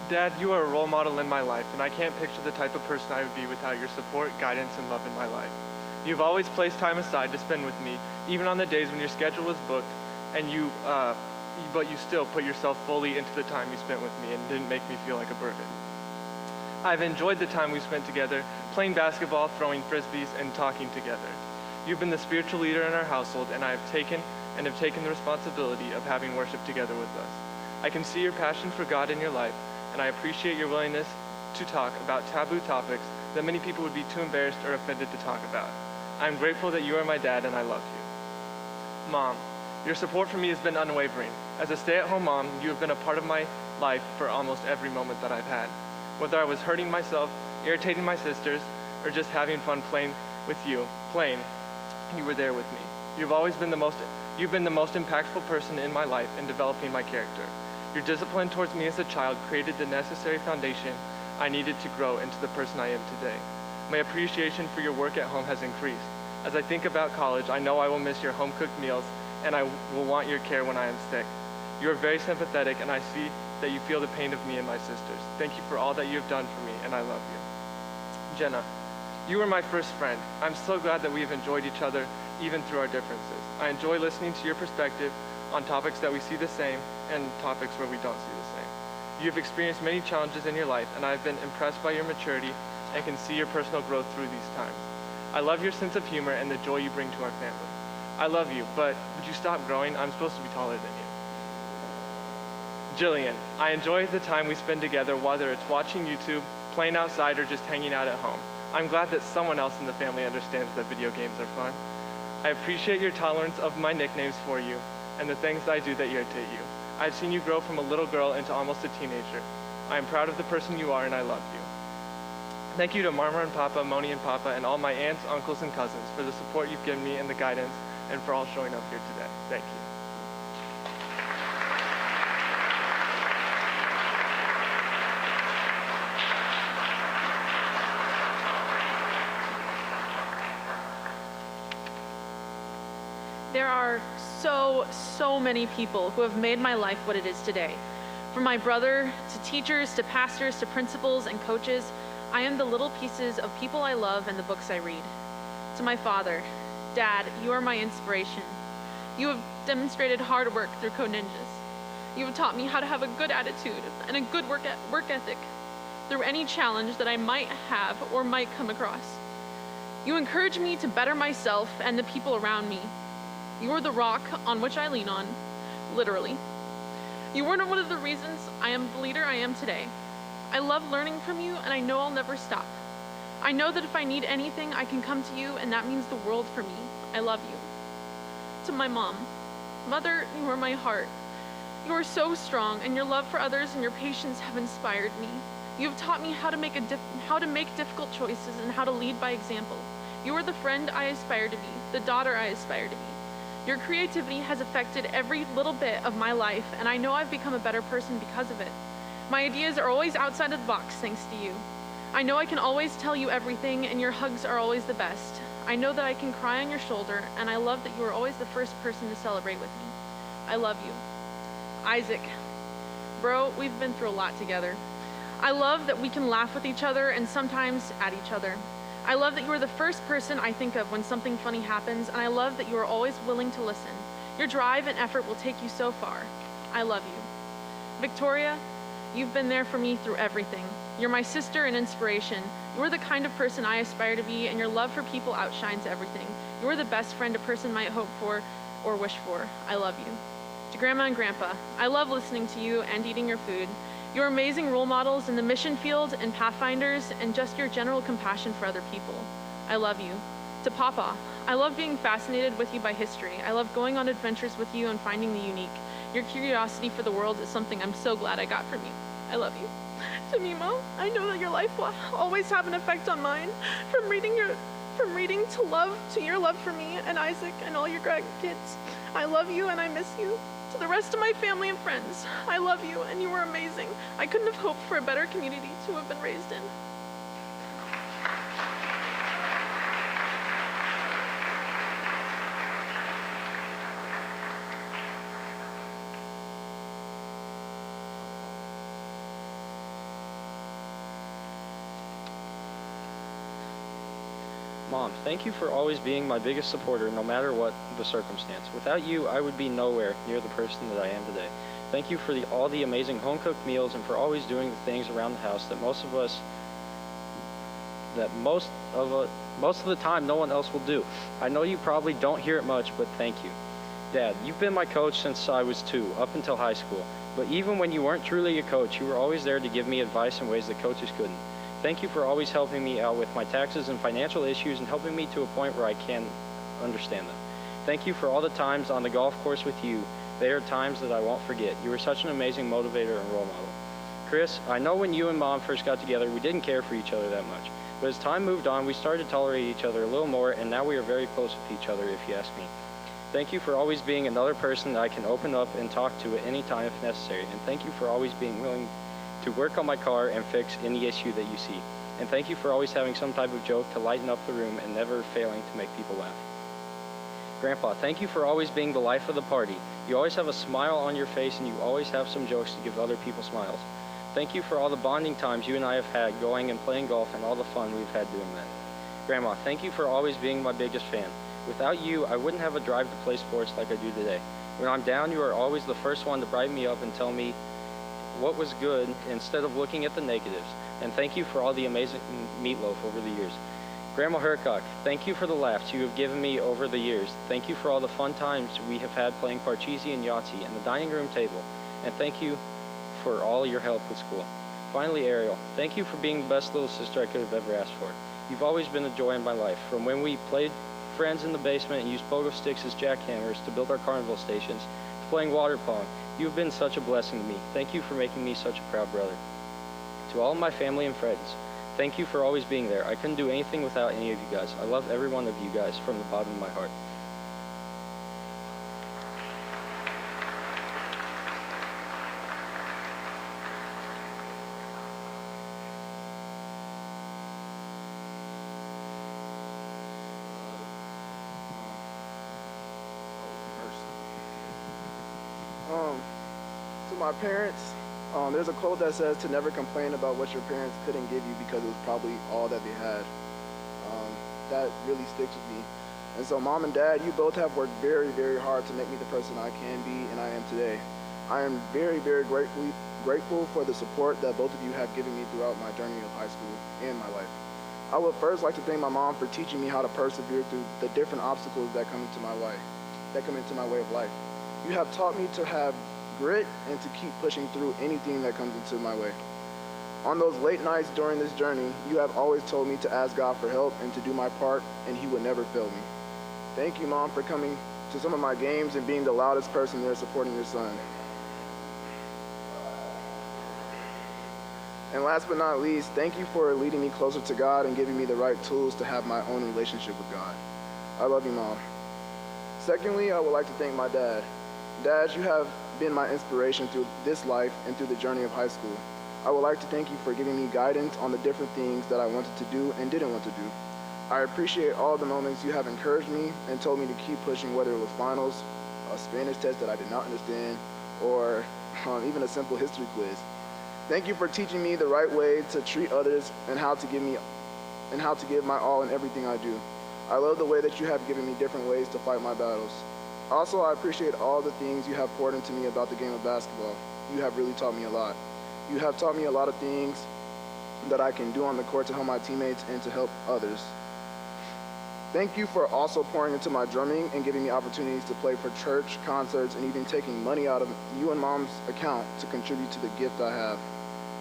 K: Dad, you are a role model in my life, and I can't picture the type of person I would be without your support, guidance, and love in my life. You've always placed time aside to spend with me, even on the days when your schedule was booked, and but you still put yourself fully into the time you spent with me and didn't make me feel like a burden. I've enjoyed the time we spent together, playing basketball, throwing frisbees, and talking together. You've been the spiritual leader in our household, and I have taken the responsibility of having worship together with us. I can see your passion for God in your life, and I appreciate your willingness to talk about taboo topics that many people would be too embarrassed or offended to talk about. I'm grateful that you are my dad and I love you. Mom, your support for me has been unwavering. As a stay-at-home mom, you have been a part of my life for almost every moment that I've had. Whether I was hurting myself, irritating my sisters, or just having fun playing with you, you were there with me. You've been the most impactful person in my life in developing my character. Your discipline towards me as a child created the necessary foundation I needed to grow into the person I am today. My appreciation for your work at home has increased. As I think about college, I know I will miss your home-cooked meals and I will want your care when I am sick. You are very sympathetic and I see that you feel the pain of me and my sisters. Thank you for all that you have done for me and I love you. Jenna, you were my first friend. I'm so glad that we have enjoyed each other even through our differences. I enjoy listening to your perspective on topics that we see the same and topics where we don't see the same. You have experienced many challenges in your life and I've been impressed by your maturity and can see your personal growth through these times. I love your sense of humor and the joy you bring to our family. I love you, but would you stop growing? I'm supposed to be taller than you. Jillian, I enjoy the time we spend together, whether it's watching YouTube, playing outside, or just hanging out at home. I'm glad that someone else in the family understands that video games are fun. I appreciate your tolerance of my nicknames for you and the things I do that irritate you. I've seen you grow from a little girl into almost a teenager. I am proud of the person you are and I love you. Thank you to Mama and Papa, Moni and Papa, and all my aunts, uncles, and cousins for the support you've given me and the guidance, and for all showing up here today. Thank you.
C: There are so many people who have made my life what it is today. From my brother, to teachers, to pastors, to principals and coaches, I am the little pieces of people I love and the books I read. To my father, Dad, you are my inspiration. You have demonstrated hard work through Code Ninjas. You have taught me how to have a good attitude and a good work ethic through any challenge that I might have or might come across. You encourage me to better myself and the people around me. You are the rock on which I lean on, literally. You are one of the reasons I am the leader I am today. I love learning from you, and I know I'll never stop. I know that if I need anything, I can come to you, and that means the world for me. I love you. To my mom, Mother, you are my heart. You are so strong, and your love for others and your patience have inspired me. You have taught me how to make difficult choices and how to lead by example. You are the friend I aspire to be, the daughter I aspire to be. Your creativity has affected every little bit of my life, and I know I've become a better person because of it. My ideas are always outside of the box thanks to you. I know I can always tell you everything, and your hugs are always the best. I know that I can cry on your shoulder, and I love that you are always the first person to celebrate with me. I love you. Isaac, bro, we've been through a lot together. I love that we can laugh with each other and sometimes at each other. I love that you are the first person I think of when something funny happens, and I love that you are always willing to listen. Your drive and effort will take you so far. I love you. Victoria, you've been there for me through everything. You're my sister and inspiration. You're the kind of person I aspire to be, and your love for people outshines everything. You're the best friend a person might hope for or wish for. I love you. To Grandma and Grandpa, I love listening to you and eating your food. You're amazing role models in the mission field and Pathfinders, and just your general compassion for other people. I love you. To Papa, I love being fascinated with you by history. I love going on adventures with you and finding the unique. Your curiosity for the world is something I'm so glad I got from you. I love you. To Mimo, I know that your life will always have an effect on mine. From reading to love to your love for me and Isaac and all your grandkids. I love you and I miss you. To the rest of my family and friends, I love you and you are amazing. I couldn't have hoped for a better community to have been raised in.
E: Mom, thank you for always being my biggest supporter no matter what the circumstance. Without you, I would be nowhere near the person that I am today. Thank you for all the amazing home-cooked meals and for always doing the things around the house that most of the time no one else will do. I know you probably don't hear it much, but thank you. Dad, you've been my coach since I was 2, up until high school. But even when you weren't truly a coach, you were always there to give me advice in ways that coaches couldn't. Thank you for always helping me out with my taxes and financial issues and helping me to a point where I can understand them. Thank you for all the times on the golf course with you. They are times that I won't forget. You were such an amazing motivator and role model. Chris, I know when you and Mom first got together, we didn't care for each other that much. But as time moved on, we started to tolerate each other a little more, and now we are very close with each other, if you ask me. Thank you for always being another person that I can open up and talk to at any time if necessary. And thank you for always being willing to work on my car and fix any issue that you see. And thank you for always having some type of joke to lighten up the room and never failing to make people laugh. Grandpa, thank you for always being the life of the party. You always have a smile on your face and you always have some jokes to give other people smiles. Thank you for all the bonding times you and I have had going and playing golf and all the fun we've had doing that. Grandma, thank you for always being my biggest fan. Without you, I wouldn't have a drive to play sports like I do today. When I'm down, you are always the first one to brighten me up and tell me what was good instead of looking at the negatives. And thank you for all the amazing meatloaf over the years. Grandma Hercock, thank you for the laughs you have given me over the years. Thank you for all the fun times we have had playing Parcheesi and Yahtzee and the dining room table. And thank you for all your help with school. Finally, Ariel, thank you for being the best little sister I could have ever asked for. You've always been a joy in my life. From when we played friends in the basement and used pogo sticks as jackhammers to build our carnival stations, to playing water pong, you've been such a blessing to me. Thank you for making me such a proud brother. To all of my family and friends, thank you for always being there. I couldn't do anything without any of you guys. I love every one of you guys from the bottom of my heart.
A: To my parents, There's a quote that says to never complain about what your parents couldn't give you because it was probably all that they had. That really sticks with me. And so Mom and Dad, you both have worked very, very hard to make me the person I can be and I am today. I am very, very grateful for the support that both of you have given me throughout my journey of high school and my life. I would first like to thank my mom for teaching me how to persevere through the different obstacles that come into my way of life. You have taught me to have grit and to keep pushing through anything that comes into my way. On those late nights during this journey, you have always told me to ask God for help and to do my part, and He would never fail me. Thank you, Mom, for coming to some of my games and being the loudest person there supporting your son. And last but not least, thank you for leading me closer to God and giving me the right tools to have my own relationship with God. I love you, Mom. Secondly, I would like to thank my dad. Dad, you have been my inspiration through this life and through the journey of high school. I would like to thank you for giving me guidance on the different things that I wanted to do and didn't want to do. I appreciate all the moments you have encouraged me and told me to keep pushing, whether it was finals, a Spanish test that I did not understand, or even a simple history quiz. Thank you for teaching me the right way to treat others and how to give my all in everything I do. I love the way that you have given me different ways to fight my battles. Also, I appreciate all the things you have poured into me about the game of basketball. You have really taught me a lot. You have taught me a lot of things that I can do on the court to help my teammates and to help others. Thank you for also pouring into my drumming and giving me opportunities to play for church, concerts, and even taking money out of you and Mom's account to contribute to the gift I have.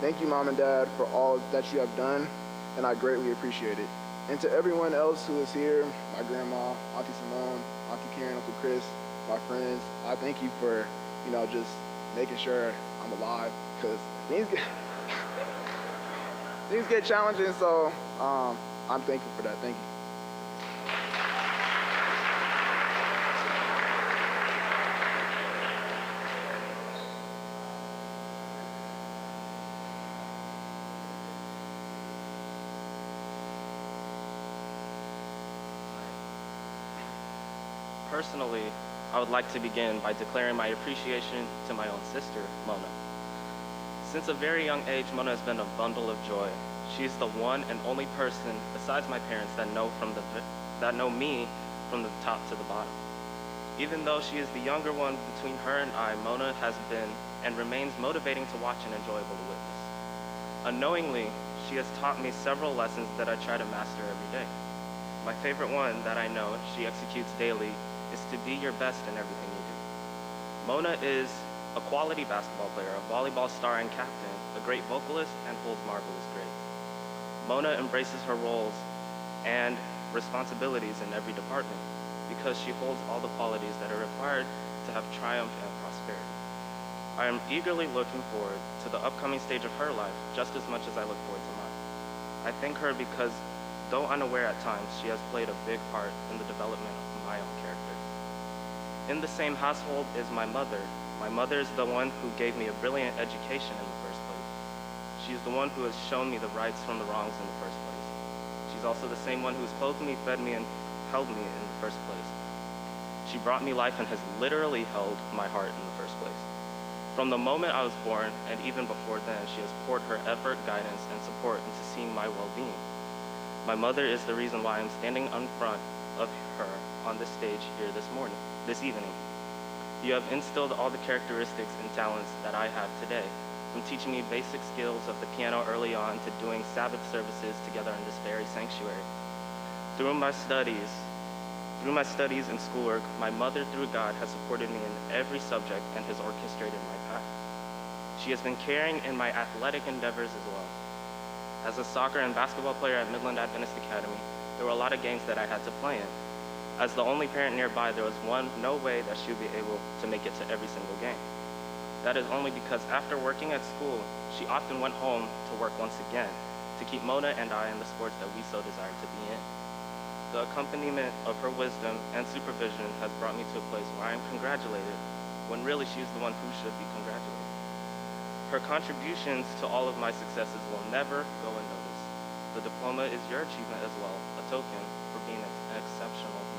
A: Thank you, Mom and Dad, for all that you have done, and I greatly appreciate it. And to everyone else who is here, my grandma, Auntie Simone, Auntie Karen, Uncle Chris, my friends, I thank you for, just making sure I'm alive, because things get challenging, so I'm thankful for that. Thank you.
L: Personally, I would like to begin by declaring my appreciation to my own sister, Mona. Since a very young age, Mona has been a bundle of joy. She's the one and only person, besides my parents, that know me from the top to the bottom. Even though she is the younger one between her and I, Mona has been and remains motivating to watch and enjoyable to witness. Unknowingly, she has taught me several lessons that I try to master every day. My favorite one that I know she executes daily is to be your best in everything you do. Mona is a quality basketball player, a volleyball star and captain, a great vocalist, and holds marvelous grades. Mona embraces her roles and responsibilities in every department because she holds all the qualities that are required to have triumph and prosperity. I am eagerly looking forward to the upcoming stage of her life just as much as I look forward to mine. I thank her because, though unaware at times, she has played a big part in the development of my own character. In the same household is my mother. My mother is the one who gave me a brilliant education in the first place. She is the one who has shown me the rights from the wrongs in the first place. She's also the same one who has clothed me, fed me, and held me in the first place. She brought me life and has literally held my heart in the first place. From the moment I was born, and even before then, she has poured her effort, guidance, and support into seeing my well-being. My mother is the reason why I'm standing in front of her on this stage here this evening. You have instilled all the characteristics and talents that I have today, from teaching me basic skills of the piano early on to doing Sabbath services together in this very sanctuary. Through my studies and schoolwork, my mother, through God, has supported me in every subject and has orchestrated my path. She has been caring in my athletic endeavors as well. As a soccer and basketball player at Midland Adventist Academy, there were a lot of games that I had to play in. As the only parent nearby, there was no way that she would be able to make it to every single game. That is only because after working at school, she often went home to work once again to keep Mona and I in the sports that we so desired to be in. The accompaniment of her wisdom and supervision has brought me to a place where I am congratulated when really she is the one who should be congratulated. Her contributions to all of my successes will never go unnoticed. The diploma is your achievement as well, a token for being an exceptional mother.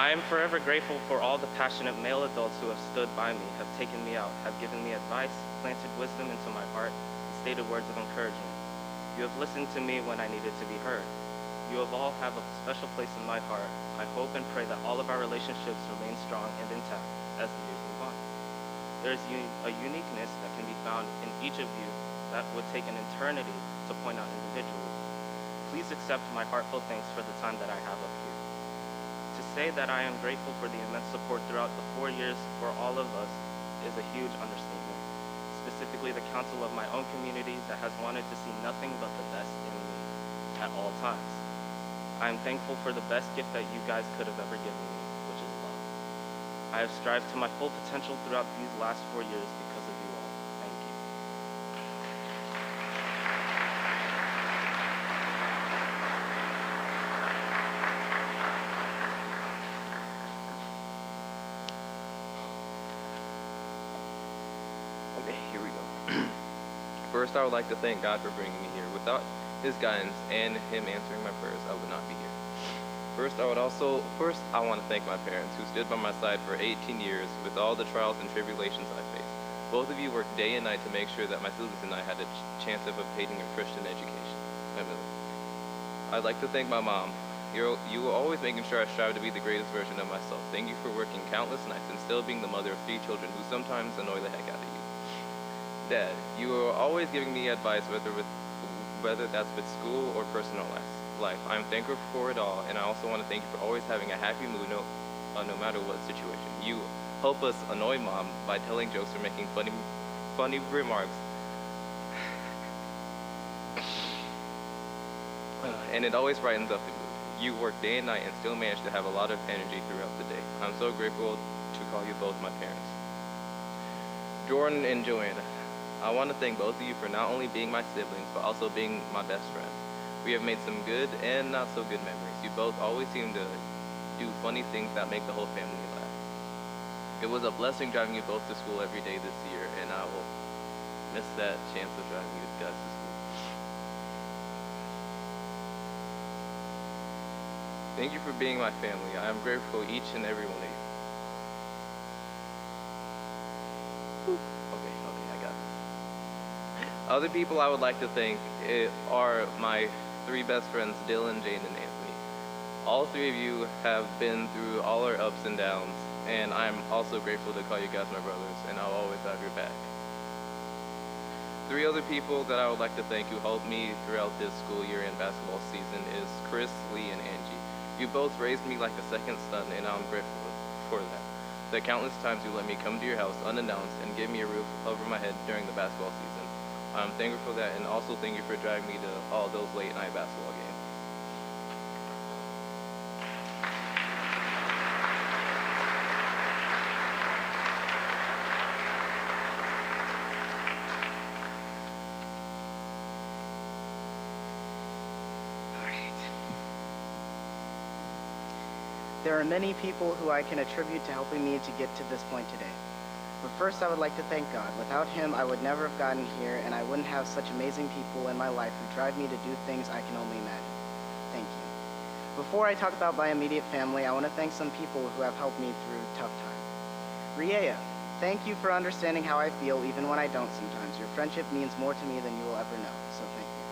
L: I am forever grateful for all the passionate male adults who have stood by me, have taken me out, have given me advice, planted wisdom into my heart, and stated words of encouragement. You have listened to me when I needed to be heard. You have all have a special place in my heart. I hope and pray that all of our relationships remain strong and intact as the years move on. There is a uniqueness that can be found in each of you that would take an eternity to point out individually. Please accept my heartfelt thanks for the time that I have up here. To say that I am grateful for the immense support throughout the 4 years for all of us is a huge understatement. Specifically the counsel of my own community that has wanted to see nothing but the best in me at all times. I am thankful for the best gift that you guys could have ever given me, which is love. I have strived to my full potential throughout these last 4 years because of you all. Thank you.
M: Okay, here we go. First, I would like to thank God for bringing me here. Without His guidance and Him answering my prayers, I would not be here. First, I want to thank my parents who stood by my side for 18 years with all the trials and tribulations I faced. Both of you worked day and night to make sure that my siblings and I had a chance of obtaining a Christian education. I'd like to thank my mom. You were always making sure I strive to be the greatest version of myself. Thank you for working countless nights and still being the mother of 3 children who sometimes annoy the heck out of you. Dad, you were always giving me advice, whether that's with school or personal life. I'm thankful for it all, and I also want to thank you for always having a happy mood no matter what situation. You help us annoy Mom by telling jokes or making funny remarks. And it always brightens up the mood. You work day and night and still manage to have a lot of energy throughout the day. I'm so grateful to call you both my parents. Jordan and Joanna, I want to thank both of you for not only being my siblings, but also being my best friends. We have made some good and not so good memories. You both always seem to do funny things that make the whole family laugh. It was a blessing driving you both to school every day this year, and I will miss that chance of driving you guys to school. Thank you for being my family. I am grateful for each and every one of you. Okay, I got this. Other people I would like to thank are my 3 best friends, Dylan, Jane, and Anthony. All 3 of you have been through all our ups and downs, and I'm also grateful to call you guys my brothers, and I'll always have your back. 3 other people that I would like to thank who helped me throughout this school year and basketball season is Chris, Lee, and Angie. You both raised me like a second son, and I'm grateful for that. The countless times you let me come to your house unannounced and give me a roof over my head during the basketball season. I'm thankful for that, and also thank you for driving me to all those late night basketball games.
N: There are many people who I can attribute to helping me to get to this point today. But first, I would like to thank God. Without Him, I would never have gotten here, and I wouldn't have such amazing people in my life who drive me to do things I can only imagine. Thank you. Before I talk about my immediate family, I want to thank some people who have helped me through tough times. Riea, thank you for understanding how I feel, even when I don't sometimes. Your friendship means more to me than you will ever know, so thank you.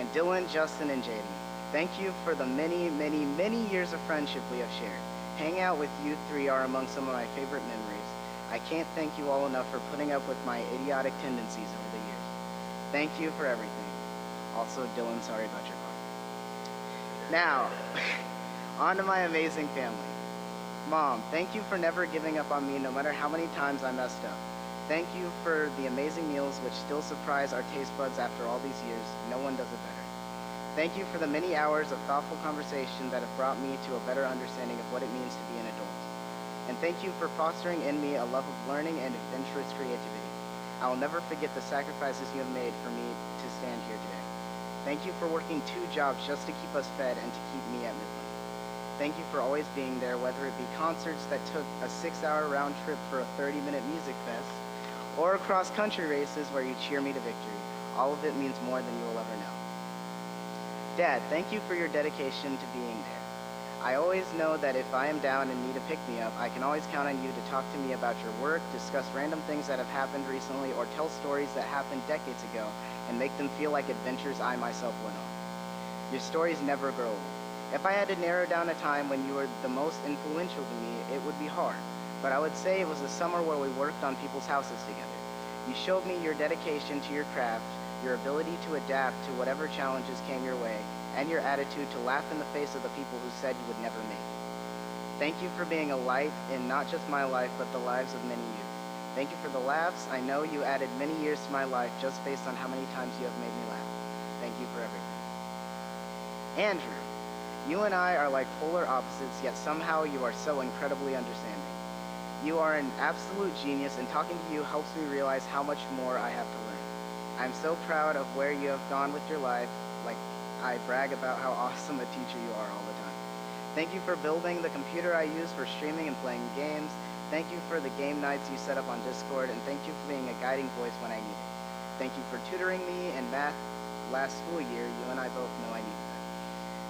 N: And Dylan, Justin, and Jaden, thank you for the many, many, many years of friendship we have shared. Hanging out with you 3 are among some of my favorite memories. I can't thank you all enough for putting up with my idiotic tendencies over the years. Thank you for everything. Also, Dylan, sorry about your car. Now, on to my amazing family. Mom, thank you for never giving up on me no matter how many times I messed up. Thank you for the amazing meals which still surprise our taste buds after all these years. No one does it better. Thank you for the many hours of thoughtful conversation that have brought me to a better understanding of what it means to be an adult. And thank you for fostering in me a love of learning and adventurous creativity. I will never forget the sacrifices you have made for me to stand here today. Thank you for working 2 jobs just to keep us fed and to keep me at Midland. Thank you for always being there, whether it be concerts that took a 6-hour round trip for a 30-minute music fest, or cross-country races where you cheer me to victory. All of it means more than you will ever know. Dad, thank you for your dedication to being there. I always know that if I am down and need a pick-me-up, I can always count on you to talk to me about your work, discuss random things that have happened recently, or tell stories that happened decades ago and make them feel like adventures I myself went on. Your stories never grow old. If I had to narrow down a time when you were the most influential to me, it would be hard. But I would say it was the summer where we worked on people's houses together. You showed me your dedication to your craft, your ability to adapt to whatever challenges came your way, and your attitude to laugh in the face of the people who said you would never make it. Thank you for being a light in not just my life, but the lives of many youth. Thank you for the laughs. I know you added many years to my life just based on how many times you have made me laugh. Thank you for everything. Andrew, you and I are like polar opposites, yet somehow you are so incredibly understanding. You are an absolute genius, and talking to you helps me realize how much more I have to learn. I'm so proud of where you have gone with your life. Like, I brag about how awesome a teacher you are all the time. Thank you for building the computer I use for streaming and playing games. Thank you for the game nights you set up on Discord, and thank you for being a guiding voice when I need it. Thank you for tutoring me in math last school year. You and I both know I needed that.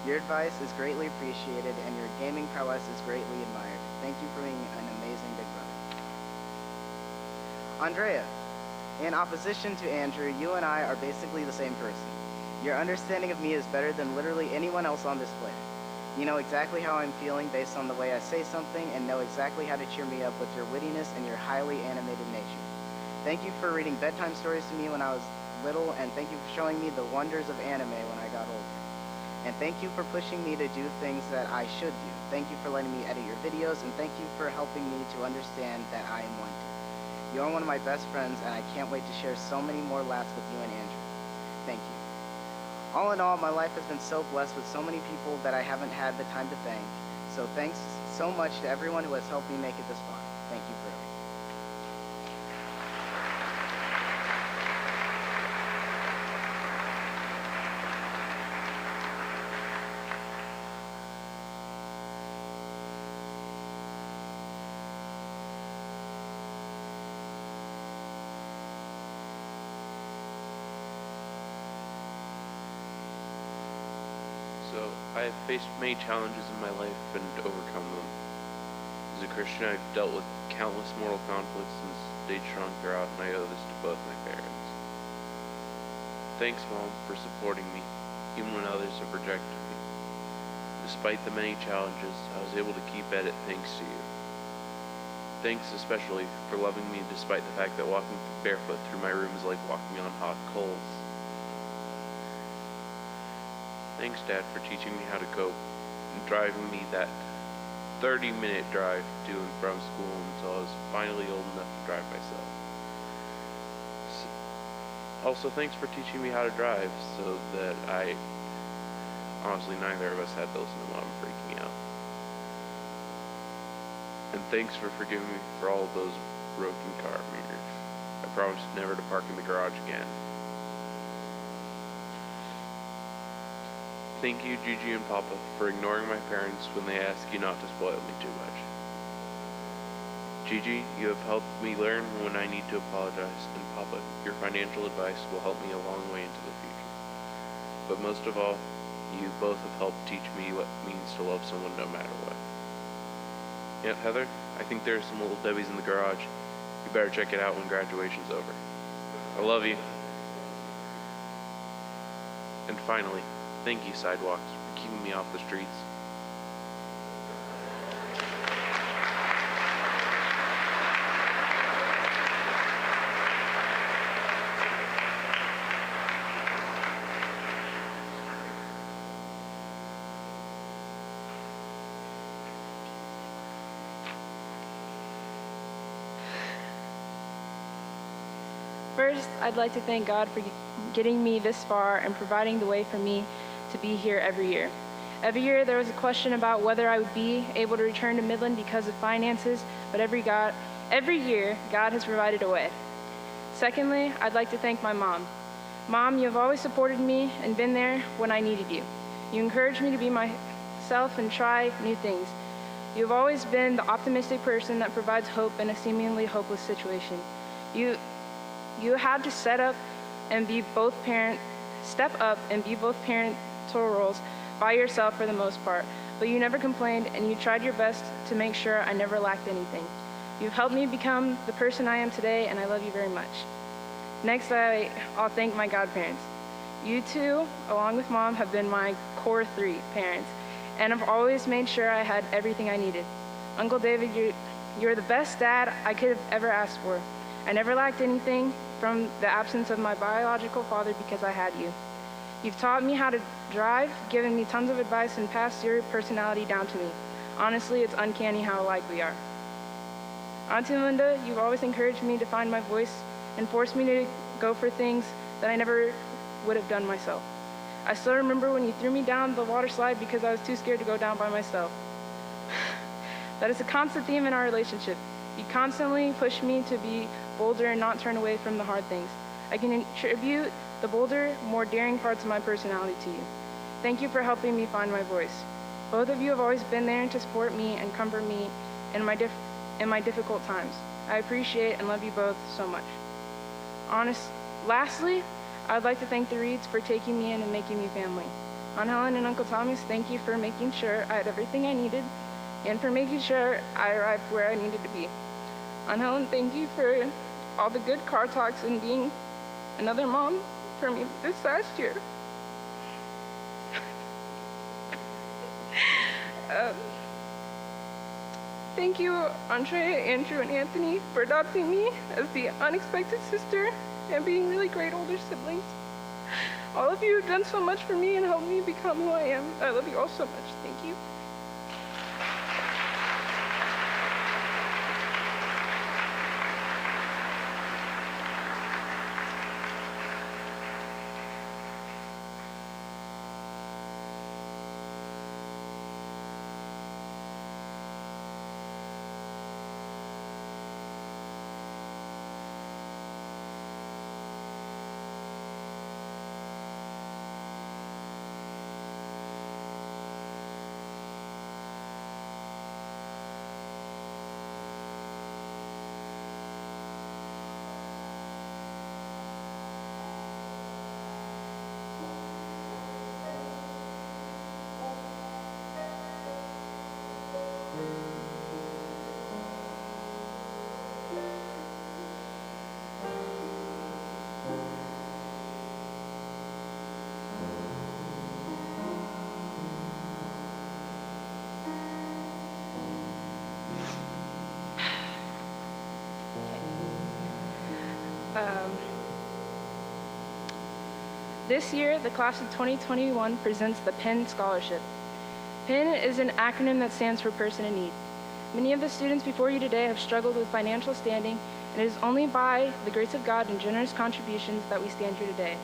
N: Your advice is greatly appreciated, and your gaming prowess is greatly admired. Thank you for being an amazing big brother. Andrea, in opposition to Andrew, you and I are basically the same person. Your understanding of me is better than literally anyone else on this planet. You know exactly how I'm feeling based on the way I say something, and know exactly how to cheer me up with your wittiness and your highly animated nature. Thank you for reading bedtime stories to me when I was little, and thank you for showing me the wonders of anime when I got older. And thank you for pushing me to do things that I should do. Thank you for letting me edit your videos, and thank you for helping me to understand that I am wanted. You are one of my best friends, and I can't wait to share so many more laughs with you and Andrew. Thank you. All in all, my life has been so blessed with so many people that I haven't had the time to thank. So thanks so much to everyone who has helped me make it this far. Thank you for everything.
P: So, I have faced many challenges in my life and overcome them. As a Christian, I've dealt with countless moral conflicts and stayed strong throughout, and I owe this to both my parents. Thanks, Mom, for supporting me, even when others have rejected me. Despite the many challenges, I was able to keep at it thanks to you. Thanks especially for loving me despite the fact that walking barefoot through my room is like walking on hot coals. Thanks, Dad, for teaching me how to cope and driving me that 30-minute drive to and from school until I was finally old enough to drive myself. Also, thanks for teaching me how to drive so that honestly, neither of us had to listen to Mom freaking out. And thanks for forgiving me for all of those broken car mirrors. I promise never to park in the garage again. Thank you, Gigi and Papa, for ignoring my parents when they ask you not to spoil me too much. Gigi, you have helped me learn when I need to apologize, and Papa, your financial advice will help me a long way into the future. But most of all, you both have helped teach me what it means to love someone no matter what. Yep, Heather, I think there's some Little Debbies in the garage. You better check it out when graduation's over. I love you. And finally, thank you, sidewalks, for keeping me off the streets.
O: First, I'd like to thank God for getting me this far and providing the way for me to be here every year. Every year there was a question about whether I would be able to return to Midland because of finances, but every year God has provided a way. Secondly, I'd like to thank my mom. Mom, you have always supported me and been there when I needed you. You encouraged me to be myself and try new things. You have always been the optimistic person that provides hope in a seemingly hopeless situation. You had to step up and be both parental roles by yourself for the most part, but you never complained, and you tried your best to make sure I never lacked anything. You've helped me become the person I am today, and I love you very much. Next, I'll thank my godparents. You two, along with Mom, have been my core 3 parents, and have always made sure I had everything I needed. Uncle David, you're the best dad I could have ever asked for. I never lacked anything from the absence of my biological father because I had you. You've taught me how to drive, given me tons of advice, and passed your personality down to me. Honestly, it's uncanny how alike we are. Auntie Linda, you've always encouraged me to find my voice and forced me to go for things that I never would have done myself. I still remember when you threw me down the water slide because I was too scared to go down by myself. That is a constant theme in our relationship. You constantly push me to be bolder and not turn away from the hard things. I can attribute the bolder, more daring parts of my personality to you. Thank you for helping me find my voice. Both of you have always been there to support me and comfort me in my difficult times. I appreciate and love you both so much. Lastly, I would like to thank the Reeds for taking me in and making me family. Aunt Helen and Uncle Thomas, thank you for making sure I had everything I needed and for making sure I arrived where I needed to be. Aunt Helen, thank you for all the good car talks and being another mom for me this last year. Thank you, Andre, Andrew, and Anthony, for adopting me as the unexpected sister and being really great older siblings. All of you have done so much for me and helped me become who I am. I love you all so much. Thank you. This year, the class of 2021 presents the PEN Scholarship. PEN is an acronym that stands for Person in Need. Many of the students before you today have struggled with financial standing, and it is only by the grace of God and generous contributions that we stand here today.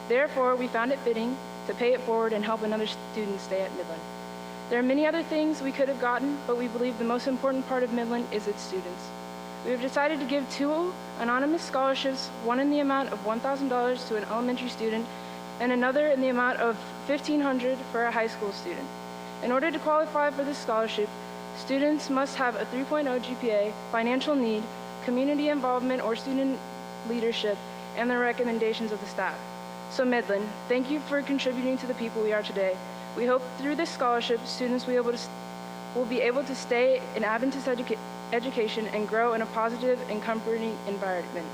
O: Therefore, we found it fitting to pay it forward and help another student stay at Midland. There are many other things we could have gotten, but we believe the most important part of Midland is its students. We have decided to give 2 anonymous scholarships, one in the amount of $1,000 to an elementary student, and another in the amount of $1,500 for a high school student. In order to qualify for this scholarship, students must have a 3.0 GPA, financial need, community involvement or student leadership, and the recommendations of the staff. So Midland, thank you for contributing to the people we are today. We hope through this scholarship, students will be able to stay in Adventist education and grow in a positive and comforting environment.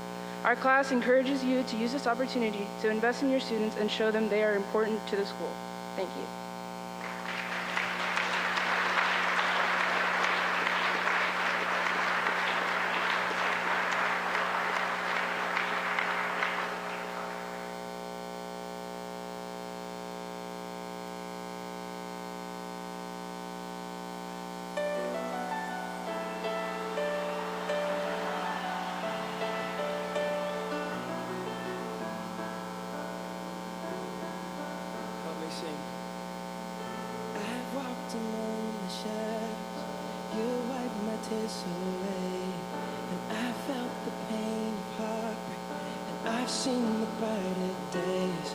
O: Our class encourages you to use this opportunity to invest in your students and show them they are important to the school. Thank you.
Q: I've walked among the shadows, you wiped my tears away, and I felt the pain of heartbreak, and I've seen the brighter days,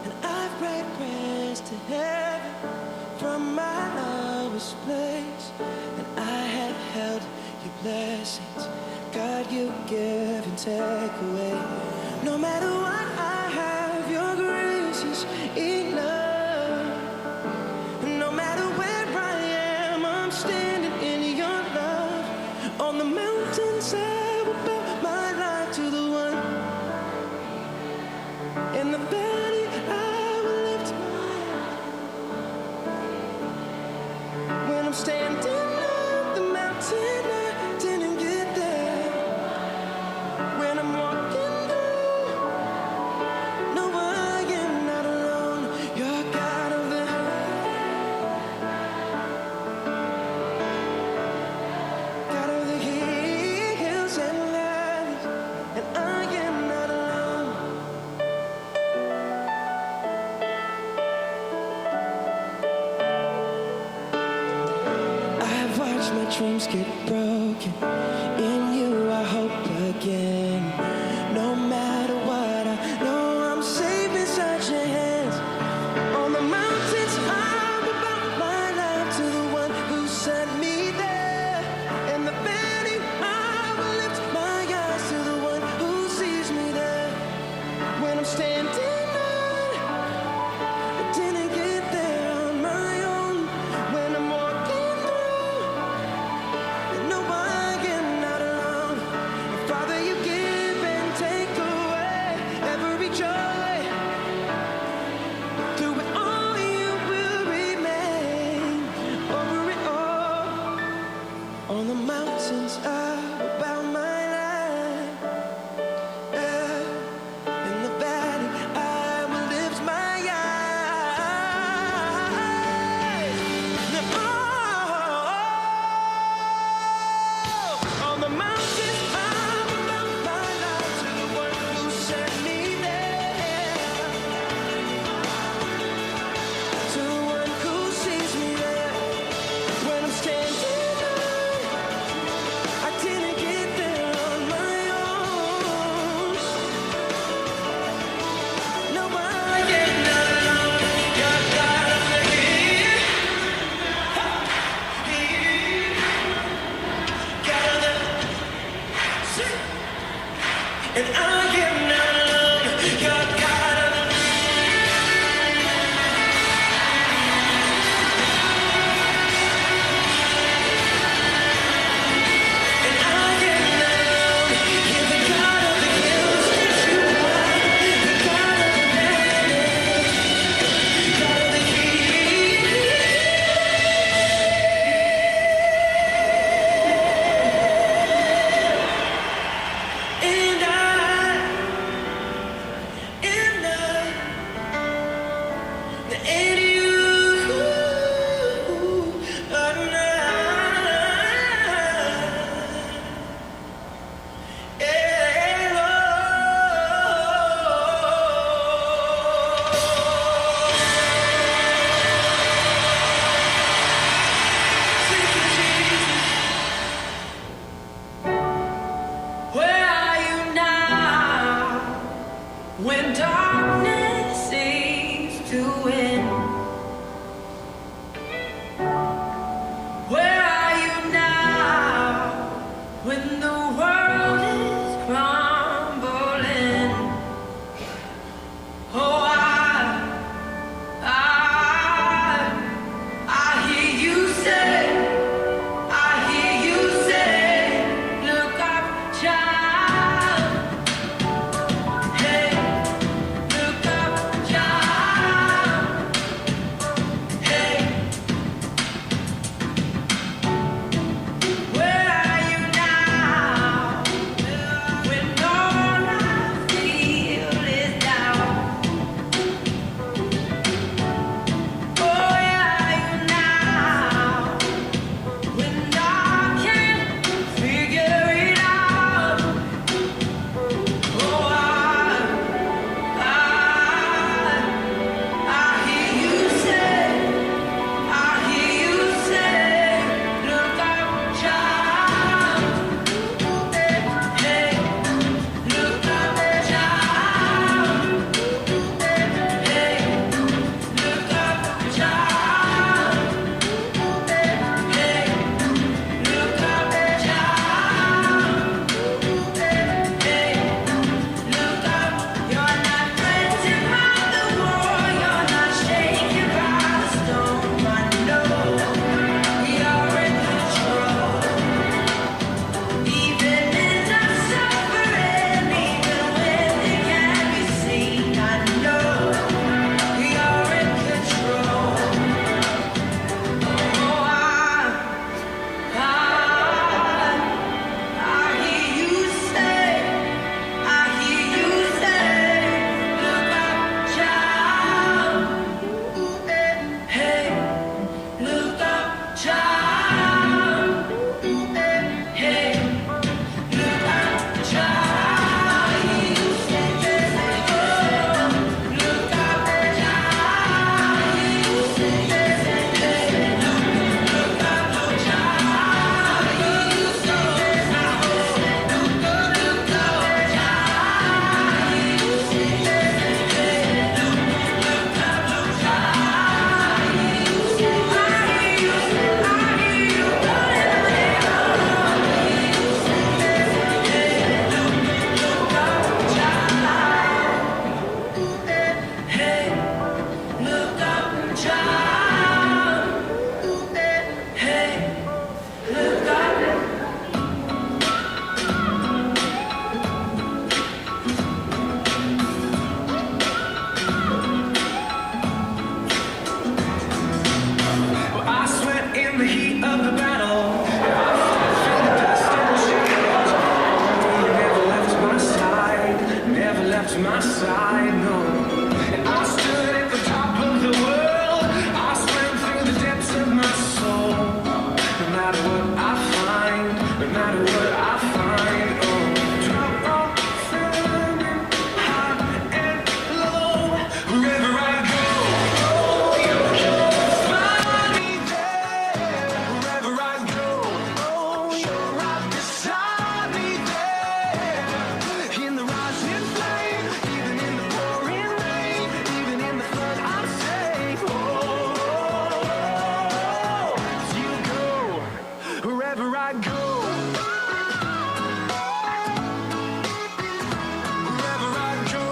Q: and I've prayed prayers to heaven from my lowest place, and I have held your blessings. God, you give and take away. No matter what I have, your grace is enough. No matter where I In the valley, I will lift my hand. When I'm standing on the mountain, I didn't get there. When I'm walking through, no, I am not alone. You're God of the God of the hills and valleys, and I am not alone. I've watched my dreams get broken. In you I hope again. No matter what, I know I'm safe inside your hands. On the mountains I'm about my life to the one who sent me there. In the valley I will lift my eyes to the one who sees me there. When I'm standing I didn't get there on my own. When I'm walking through, no, I am not alone. Father, you give and take away every joy. Through it all, you will remain. Over it all, on the mountains, I will bow my life. In the valley, I will lift my eyes. On the mountains, I will bow my life to the one who sent me there. To the one who sees me there. When I'm standing I didn't get there on my own. No, I am not alone. You're God of the hills. God of the and I am not alone. You're God of the and I am not alone. You're the God of the hills. Yes, you are. The God of the valley. God of the and I am not and you are Where are you now when darkness seems to win? Where are you now when the world is crumbling? Oh, I hear you say, look up, child. Hey, look up, child. side, no. And I stood at the top of the world. I swam through the depths of my soul. No matter what I find, no matter what I find, oh. Drop off, high and low, wherever I go, oh, you're gonna find me there. Wherever I go, oh, you're right beside me there. In the rising flame, even in the pouring rain, even in the flood, I'm safe. Oh, you go wherever I go. Wherever I go.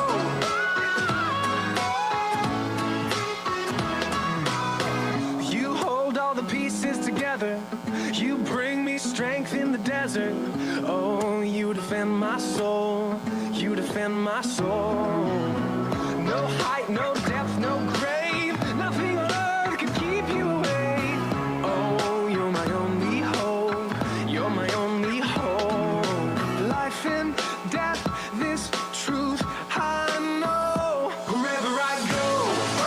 Q: You hold all the pieces together. You bring me strength in the desert. Oh, you defend my soul. You defend my soul. No height, no depth, no grave. Nothing on earth can keep you away. Oh, you're my only hope. You're my only hope. Life and death, this truth I know. Wherever I go,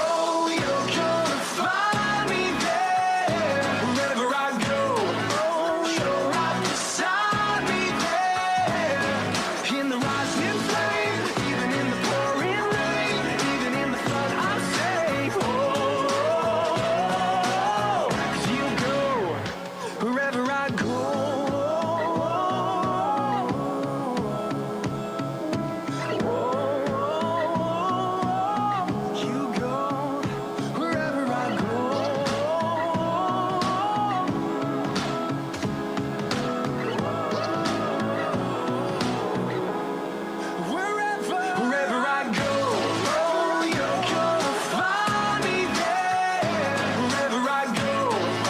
Q: oh, you're gonna find me there. Wherever I go, oh, you're right beside me there. In the rising flame, even in the pouring rain, even in the flood, I'm safe. Oh, 'cause you go wherever I go. You go wherever I go. Wherever I go, oh, you're gonna find me there. Wherever I go,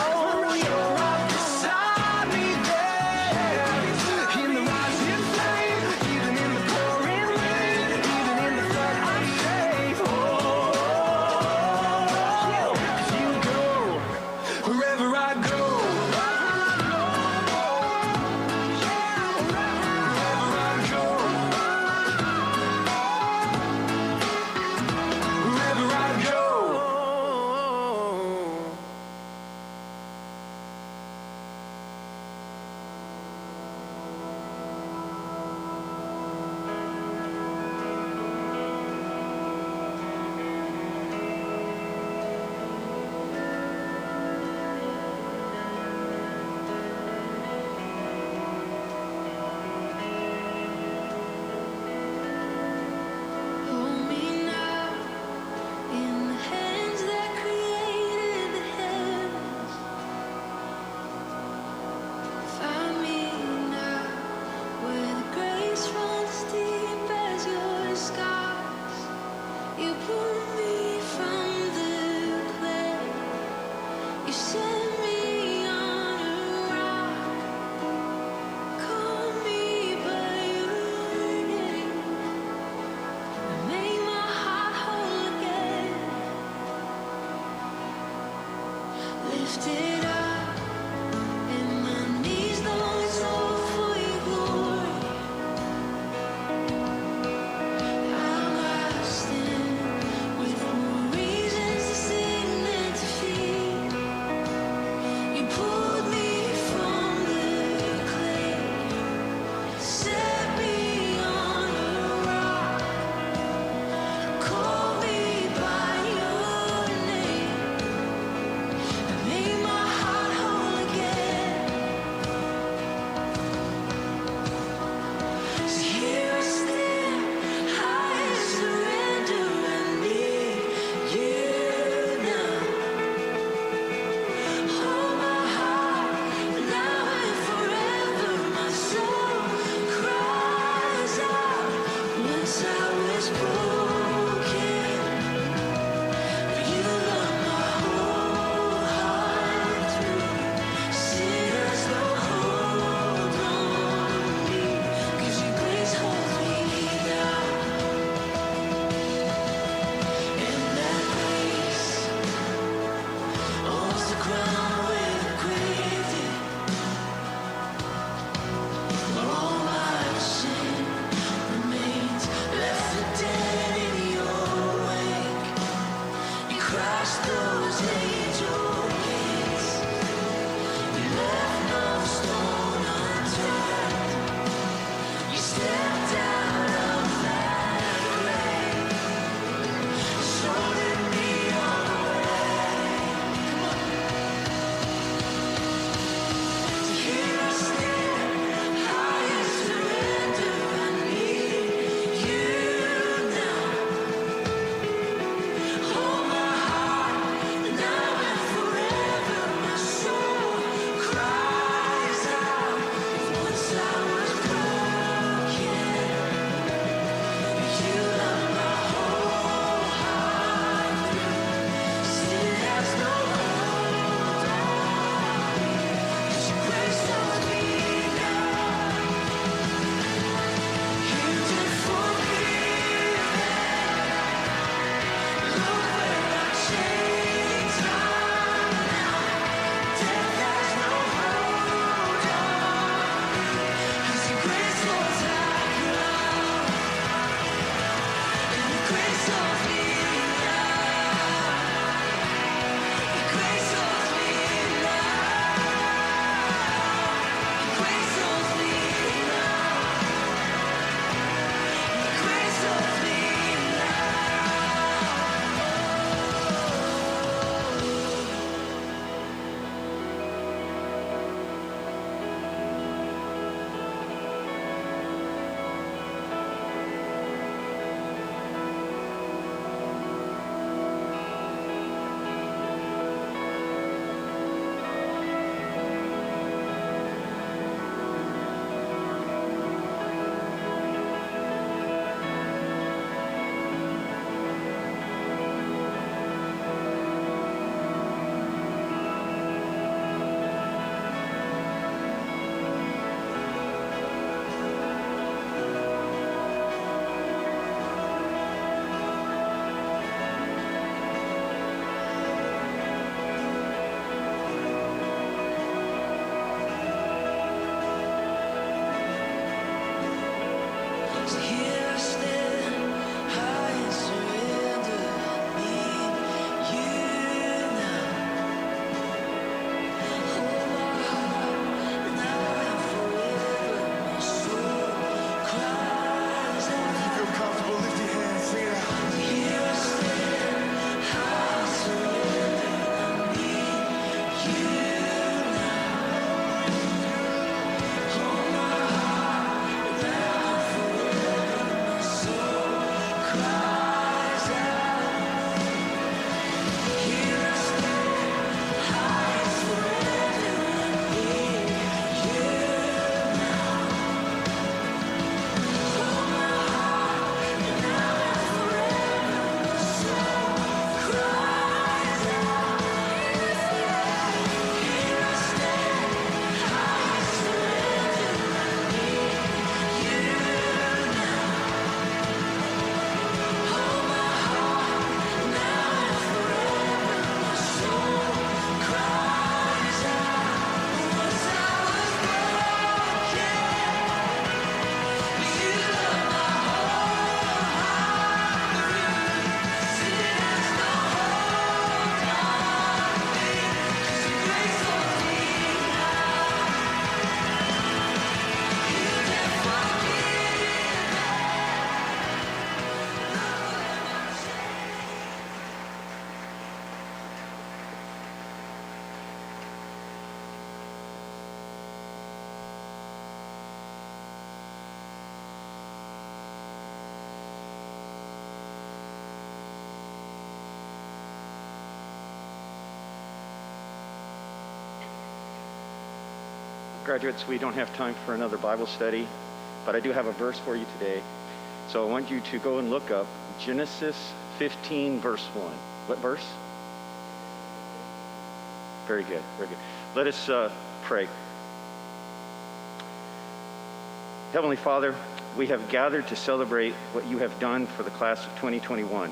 Q: oh, you're right beside me there. In the rising flame, even in the pouring rain, even in the flood, I'm safe. Oh, 'cause you go wherever I go. Wherever I go.
R: Hold me now in the hands that created the heavens. Find me now where the grace runs deep as your skies. You pull me from the clay. You set me on a rock. Call me by your name. Make my heart whole again. Lifted up, and my knees don't fall for your glory. I'm lasting with more reasons to sing than to fear. You pulled me from the clay, set me on a rock. Call me by your name, and make my heart
S: Graduates, we don't have time for another Bible study, but I do have a verse for you today. So I want you to go and look up Genesis 15, verse 1. What verse? Very good, very good. Let us pray. Heavenly Father, we have gathered to celebrate what you have done for the class of 2021.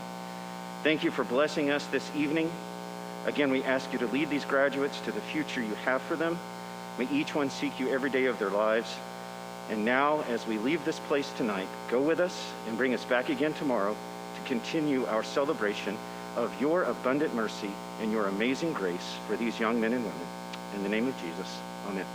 S: Thank you for blessing us this evening. Again, we ask you to lead these graduates to the future you have for them. May each one seek you every day of their lives. And now, as we leave this place tonight, go with us and bring us back again tomorrow to continue our celebration of your abundant mercy and your amazing grace for these young men and women. In the name of Jesus, amen.